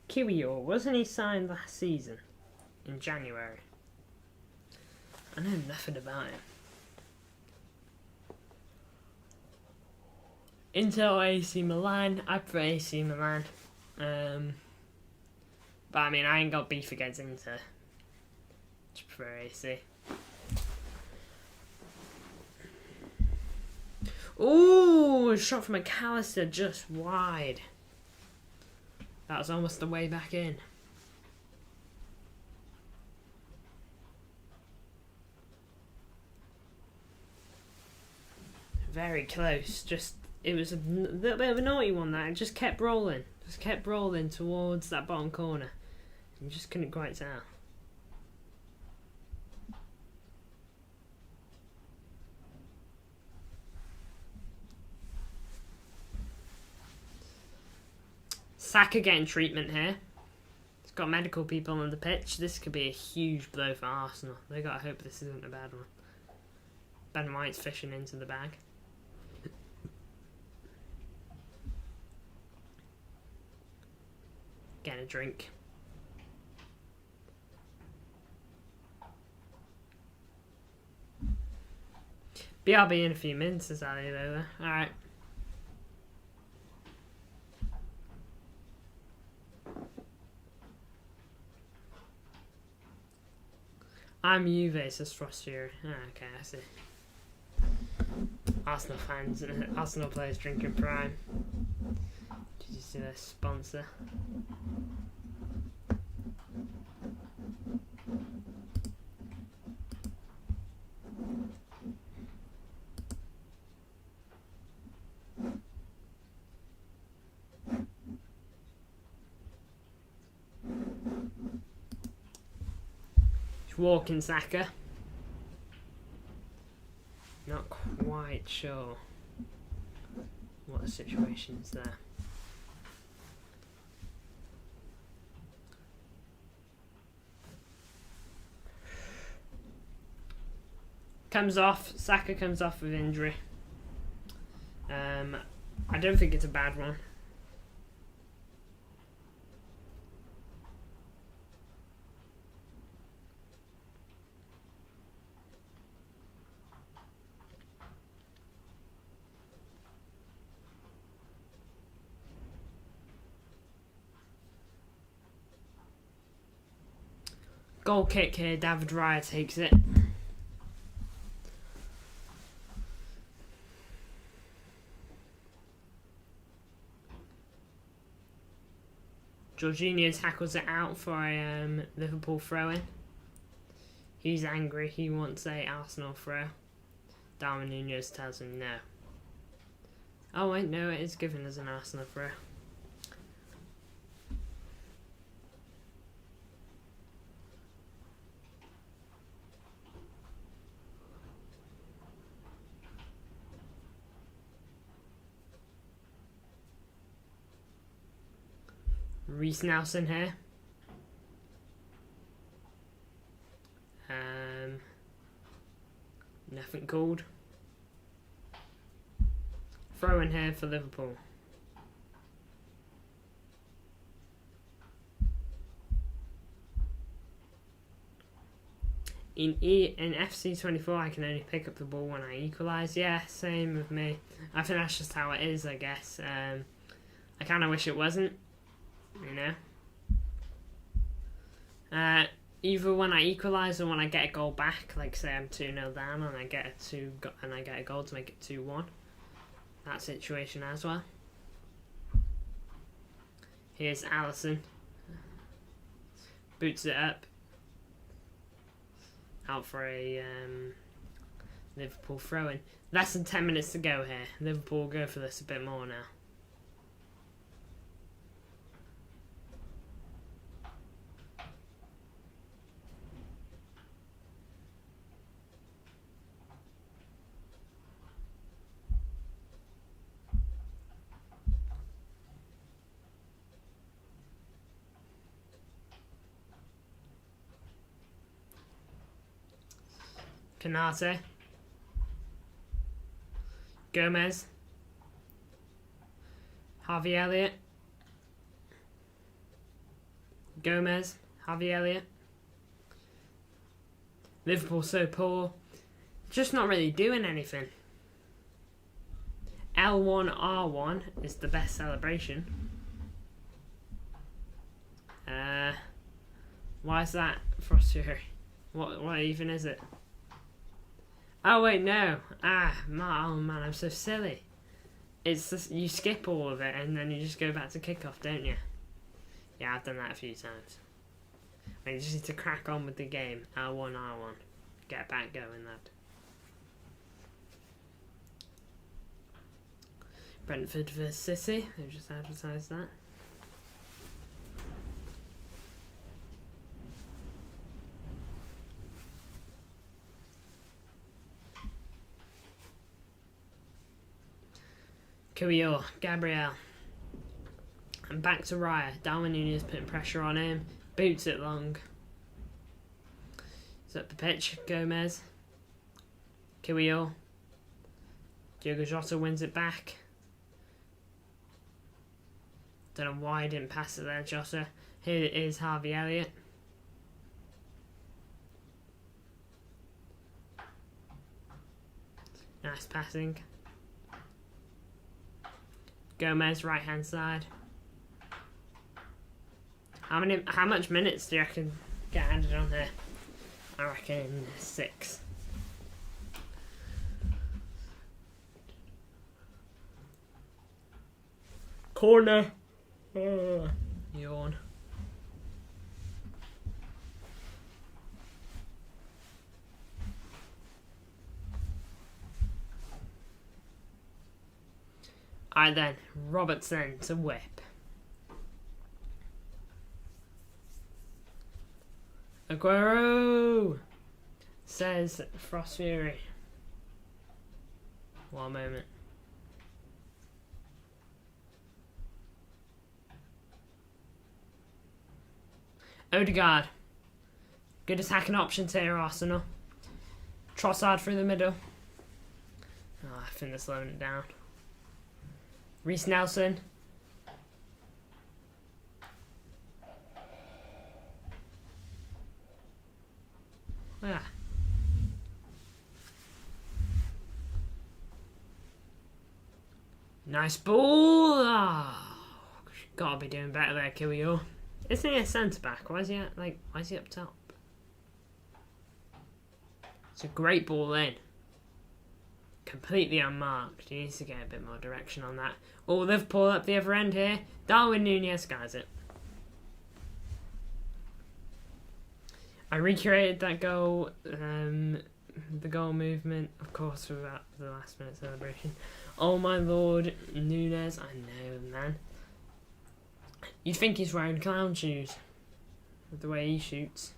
Kiwior, wasn't he signed last season? In January? I know nothing about him. Inter or AC Milan? I prefer AC Milan. But I mean, I ain't got beef against Inter. Just prefer AC. Ooh, a shot from McAllister just wide. That was almost the way back in. Very close. It was a little bit of a naughty one that it just kept rolling. Just kept rolling towards that bottom corner. You just couldn't quite tell. Saka getting treatment here. He's got medical people on the pitch. This could be a huge blow for Arsenal. They gotta hope this isn't a bad one. Ben White's fishing into the bag. Getting a drink. BRB in a few minutes, is that it over? Alright. I'm Juve, says Frostier. Okay, I see. Arsenal fans, Arsenal players drinking Prime. Did you see their sponsor? Walking Saka. Not quite sure what the situation's there. Comes off. Saka comes off with injury. I don't think it's a bad one. Goal kick here, David Raya takes it. Jorginho tackles it out for a Liverpool throw-in. He's angry, he wants a Arsenal throw. Darwin Núñez tells him no. Oh wait, no, it is given as an Arsenal throw. Reece Nelson here. something called. Throw in here for Liverpool. In FC24, I can only pick up the ball when I equalise. Yeah, same with me. I think that's just how it is, I guess. I kind of wish it wasn't, you know. Either when I equalise or when I get a goal back, like say I'm 2-0 down and I get a goal to make it 2-1. That situation as well. Here's Alisson. Boots it up. Out for a Liverpool throw-in. Less than 10 minutes to go here. Liverpool will go for this a bit more now. Canate. Gomez. Harvey Elliott. Gomez. Harvey Elliott. Liverpool so poor. Just not really doing anything. L1R1 is the best celebration. Why is that Frost Fury? What even is it? Oh wait, no. Oh man, I'm so silly. It's just, you skip all of it and then you just go back to kickoff, don't you? Yeah, I've done that a few times. You just need to crack on with the game. L1, R1. Get back going, lad. Brentford vs City. They've just advertised that. Cuellar, Gabriel. And back to Raya. Darwin Núñez putting pressure on him. Boots it long. It's up the pitch. Gomez. Cuellar. Diogo Jota wins it back. Don't know why he didn't pass it there, Jota. Here is Harvey Elliott. Nice passing. Gomez, right hand side. How much minutes do you reckon get added on here? I reckon 6. Corner. Yawn. Alright then, Robertson to whip. Aguero! Says Frost Fury. One moment. Odegaard. Good attacking options here, Arsenal. Trossard through the middle. Oh, I think they're slowing it down. Reece Nelson. Ah. Nice ball. Oh, gotta be doing better there, Cuellar. Isn't he a centre back? Why is he up top? It's a great ball in. Completely unmarked. He needs to get a bit more direction on that. Oh, Liverpool up the other end here. Darwin Núñez guys it. I recreated that goal, the goal movement, of course, without the last minute celebration. Oh my lord, Núñez, I know, man. You'd think he's wearing clown shoes with the way he shoots.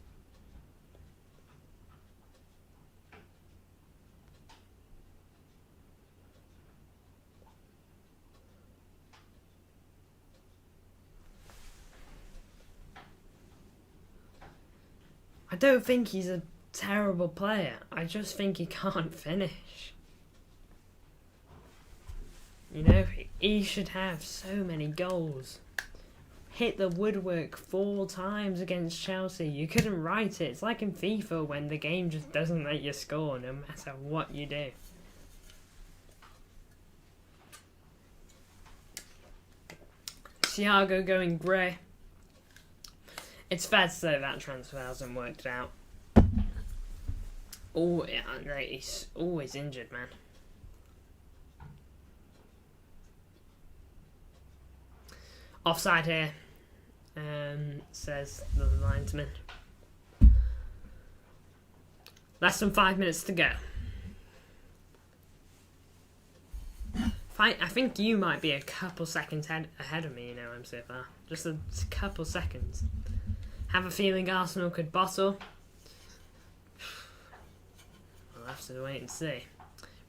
I don't think he's a terrible player. I just think he can't finish. You know, he should have so many goals. Hit the woodwork 4 times against Chelsea. You couldn't write it. It's like in FIFA when the game just doesn't let you score no matter what you do. Thiago going grey. It's fair to say that transfer hasn't worked out. Oh, yeah, he's always injured, man. Offside here, says the linesman. Less than 5 minutes to go. I think you might be a couple seconds ahead of me, you know, I'm so far. Just a couple seconds. Have a feeling Arsenal could bottle. We'll have to wait and see.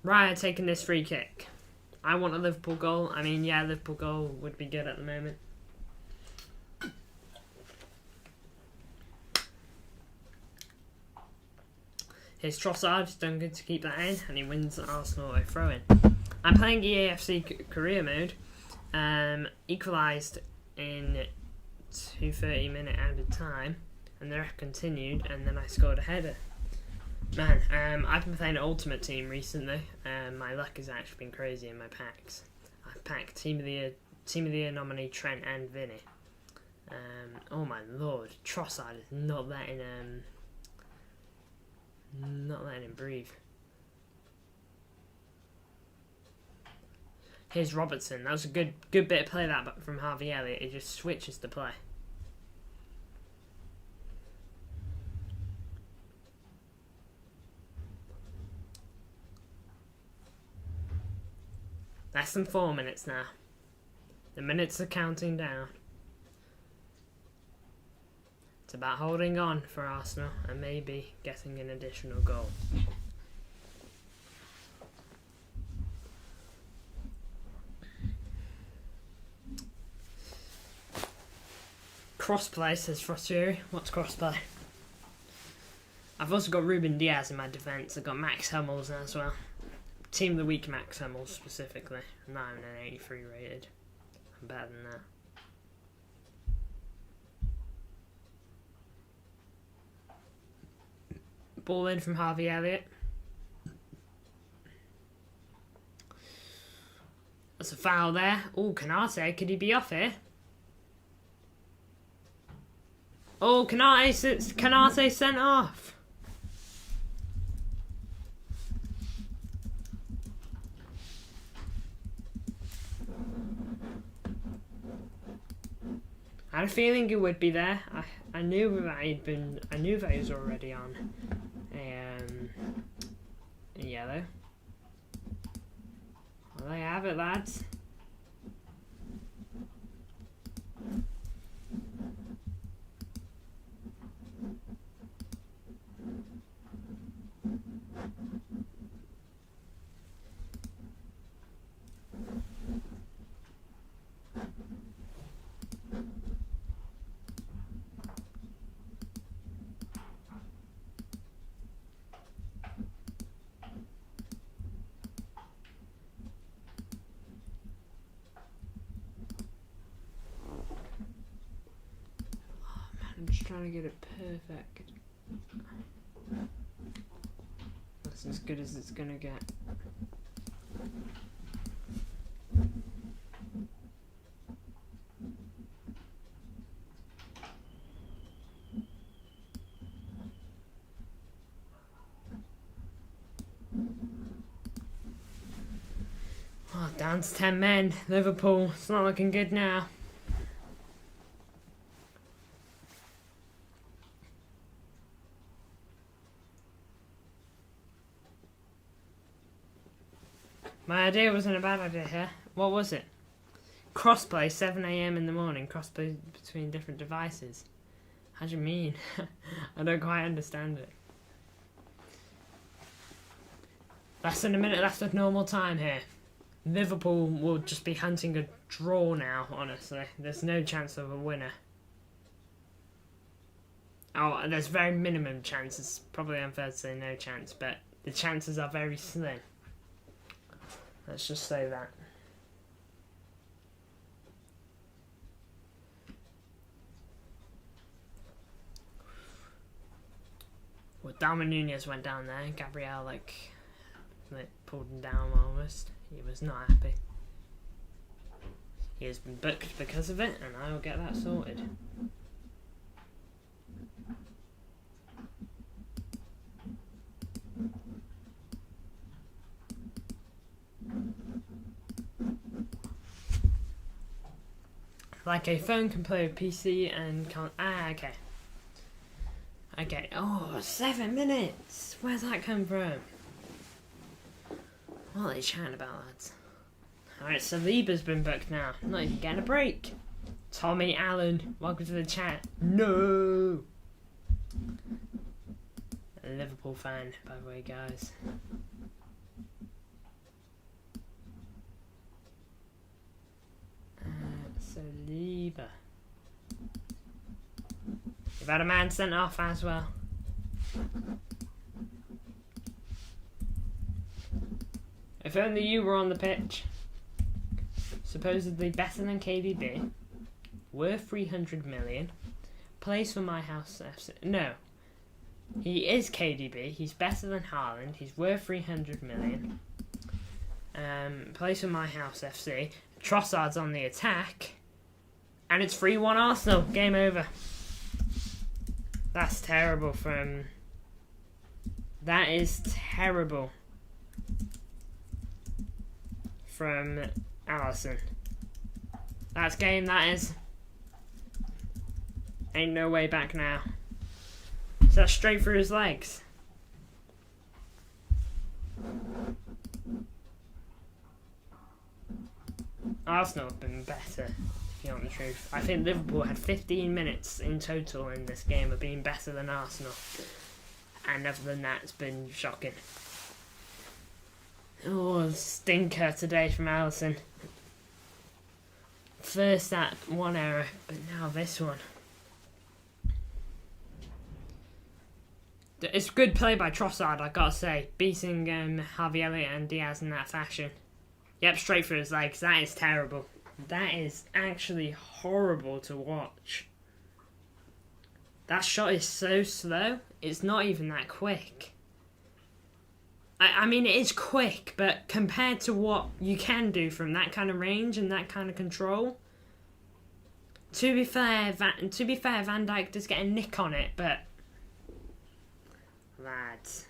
Raya taking this free kick. I want a Liverpool goal. I mean, yeah, Liverpool goal would be good at the moment. Here's Trossard, he's done good to keep that in, and he wins Arsenal a throw-in. I'm playing EAFC career mode, equalised in 2:30-minute added time, and the ref continued, and then I scored a header. Man, I've been playing Ultimate Team recently, and my luck has actually been crazy in my packs. I've packed Team of the Year nominee Trent and Vinny. Oh my lord, Trossard is not letting him breathe. Here's Robertson. That was a good bit of play that from Harvey Elliott. He just switches the play. Less than 4 minutes now. The minutes are counting down. It's about holding on for Arsenal and maybe getting an additional goal. Crossplay, says Frostfury. What's crossplay? I've also got Ruben Diaz in my defence. I've got Max Hummels as well. Team of the Week Max Hummels specifically. I'm not even an 83 rated. I'm better than that. Ball in from Harvey Elliott. That's a foul there. Oh, Canate. Could he be off here? Oh, Canate sent off. I had a feeling it would be there. I knew that I knew that he was already on yellow. Well, there you have it, lads. I'm just trying to get it perfect. That's as good as it's gonna get. Oh, down to 10 men. Liverpool. It's not looking good now. My idea wasn't a bad idea here. What was it? Crossplay, 7 AM in the morning. Crossplay between different devices. How do you mean? I don't quite understand it. Less than a minute left of normal time here. Liverpool will just be hunting a draw now, honestly. There's no chance of a winner. Oh, there's very minimum chances. Probably unfair to say no chance, but the chances are very slim. Let's just say that. Well, Darwin Núñez went down there. Gabriel, like pulled him down almost. He was not happy. He has been booked because of it, and I will get that sorted. Like a phone can play with PC and can't... okay. Okay, oh, 7 minutes! Where's that come from? What are they chatting about, lads? Alright, Saliba's been booked now. Not even getting a break. Tommy Allen, welcome to the chat. No! A Liverpool fan, by the way, guys. Saliba. You've had a man sent off as well. If only you were on the pitch. Supposedly better than KDB. Worth 300 million. Plays for my house FC. No. He is KDB. He's better than Haaland. He's worth 300 million. Plays for my house FC. Trossard's on the attack. And it's 3-1 Arsenal. Game over. That's terrible from... That is terrible from Alisson. That's game, that is. Ain't no way back now. So that's straight through his legs. Arsenal have been better, if you want the truth. I think Liverpool had 15 minutes in total in this game of being better than Arsenal. And other than that, it's been shocking. Oh, stinker today from Alisson. First that one error, but now this one. It's good play by Trossard, I gotta say. Beating Harvey Elliott and Diaz in that fashion. Yep, straight through his legs. That is terrible. That is actually horrible to watch. That shot is so slow. It's not even that quick. I mean, it is quick, but compared to what you can do from that kind of range and that kind of control, to be fair, Van Dijk does get a nick on it, but lads,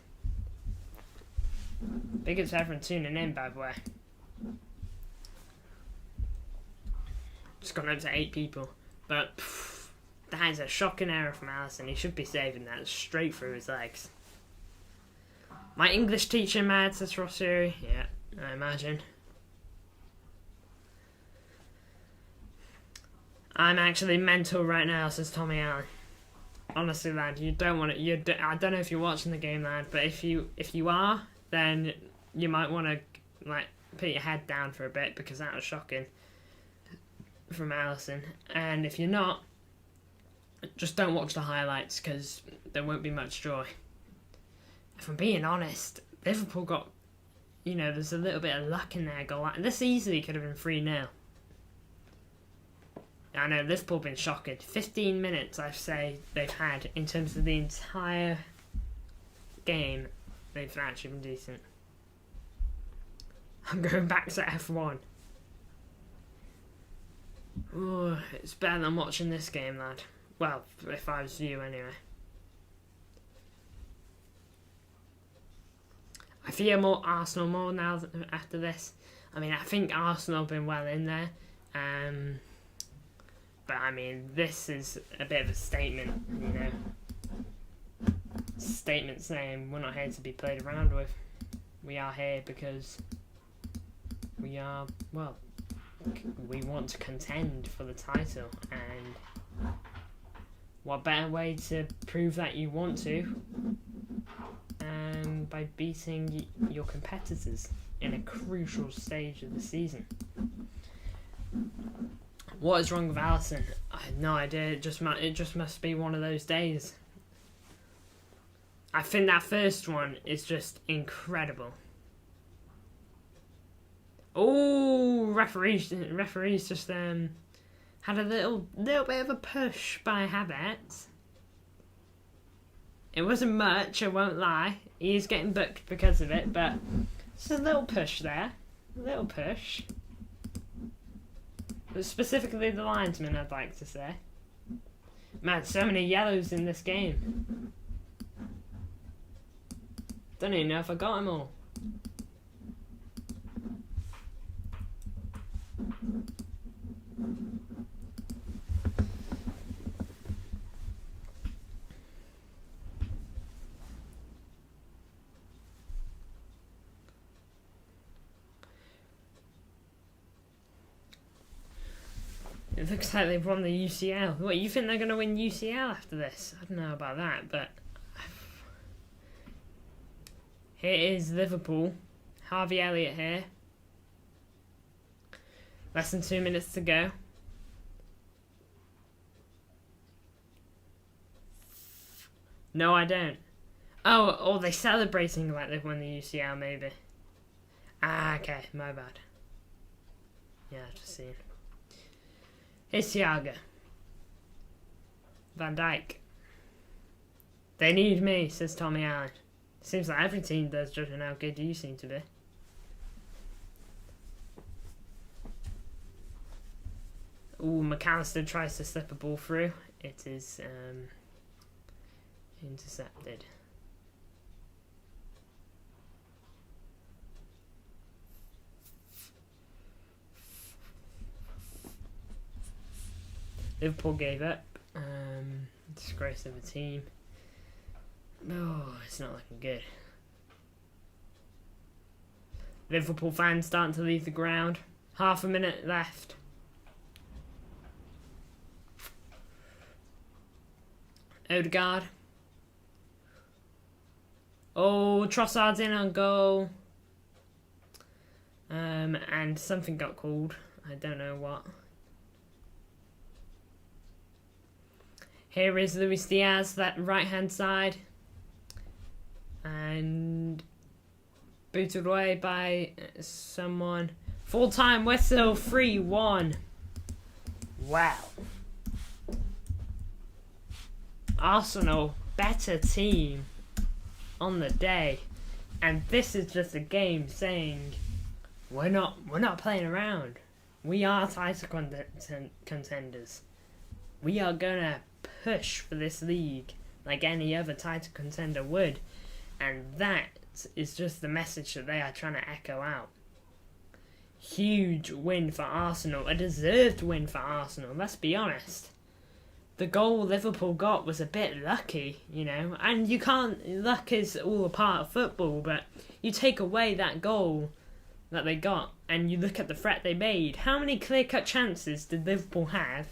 big ups to everyone tuning in, by the way. Just gone up to 8 people, but that is a shocking error from Alisson. He should be saving that straight through his legs. My English teacher mad, says Rossuri. Yeah, I imagine. I'm actually mental right now, says Tommy Allen. Honestly, lad, you don't want to. I don't know if you're watching the game, lad, but if you are, then you might want to like put your head down for a bit because that was shocking from Alisson. And if you're not, just don't watch the highlights because there won't be much joy. If I'm being honest, Liverpool got, there's a little bit of luck in their goal. This easily could have been 3-0. I know, Liverpool been shocking. 15 minutes, I say, they've had in terms of the entire game. They've actually been decent. I'm going back to F1. Oh, it's better than watching this game, lad. Well, if I was you, anyway. I fear more Arsenal more now after this. I mean, I think Arsenal have been well in there. But, I mean, this is a bit of a statement, Statement saying we're not here to be played around with. We are here because we are, we want to contend for the title. And what better way to prove that you want to by beating your competitors in a crucial stage of the season. What is wrong with Alisson? I have no idea. It just must be one of those days. I think that first one is just incredible. Oh, referees just had a little bit of a push by Havertz. It wasn't much, I won't lie. He's getting booked because of it, but just a little push there. A little push. But specifically the linesman, I'd like to say. Man, so many yellows in this game. Don't even know if I got them all. It looks like they've won the UCL. What, you think they're going to win UCL after this? I don't know about that, but... Here is Liverpool. Harvey Elliott here. Less than 2 minutes to go. No, I don't. Oh, they're celebrating like they've won the UCL, maybe. Ah, okay, my bad. Yeah, I've just seen. Here's Thiago. Van Dijk. They need me, says Tommy Allen. Seems like every team does, judging how good you seem to be. Ooh, McAllister tries to slip a ball through. It is intercepted. Liverpool gave up. Disgrace of a team. No, it's not looking good. Liverpool fans starting to leave the ground. Half a minute left. Odegaard. Oh, Trossard's in on goal. And something got called. I don't know what. Here is Luis Diaz, that right-hand side. And booted away by someone. Full-time whistle, 3-1. Wow. Arsenal, better team on the day. And this is just a game saying we're not playing around. We are title contenders. We are gonna push for this league like any other title contender would, and that is just the message that they are trying to echo out. Huge win for Arsenal, a deserved win for Arsenal, let's be honest. The goal Liverpool got was a bit lucky, you know, and you can't, luck is all a part of football, but you take away that goal that they got and you look at the threat they made. How many clear-cut chances did Liverpool have?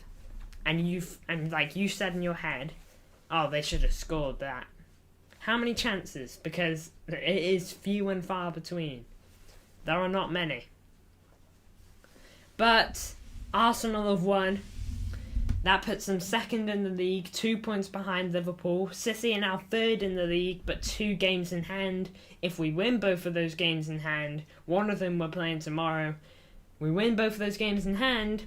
And like you said in your head, oh, they should have scored that. How many chances? Because it is few and far between. There are not many. But Arsenal have won. That puts them second in the league, 2 points behind Liverpool. City are now third in the league, but 2 games in hand. If we win both of those games in hand, one of them we're playing tomorrow. We win both of those games in hand,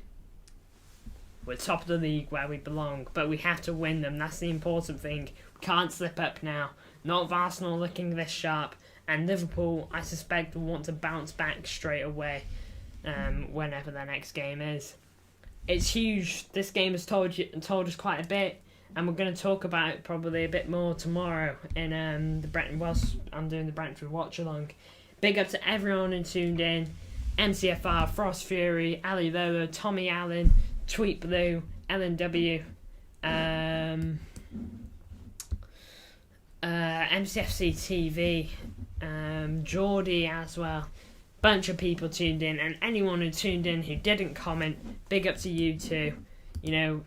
we're top of the league where we belong, but we have to win them. That's the important thing. We can't slip up now. Not with Arsenal looking this sharp. And Liverpool, I suspect, will want to bounce back straight away whenever their next game is. It's huge. This game has told us quite a bit, and we're going to talk about it probably a bit more tomorrow in whilst I'm doing the Brentford Watchalong. Big up to everyone who tuned in. MCFR, Frost Fury, Ali Lolo, Tommy Allen, Tweet Blue, LNW, MCFC TV, Geordie as well. Bunch of people tuned in, and anyone who tuned in who didn't comment, big up to you too. You know,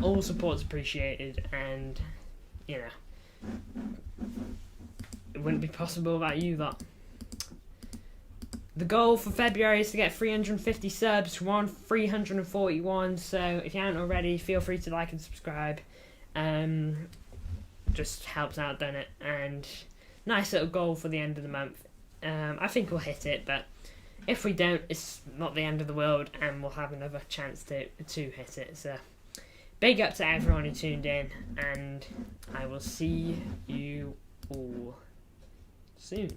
all support's appreciated, and you know, it wouldn't be possible without you lot. The goal for February is to get 350 subs. We're on 341, so if you haven't already, feel free to like and subscribe. just helps out, doesn't it? And nice little goal for the end of the month. I think we'll hit it, but if we don't, it's not the end of the world, and we'll have another chance to hit it. So big up to everyone who tuned in, and I will see you all soon.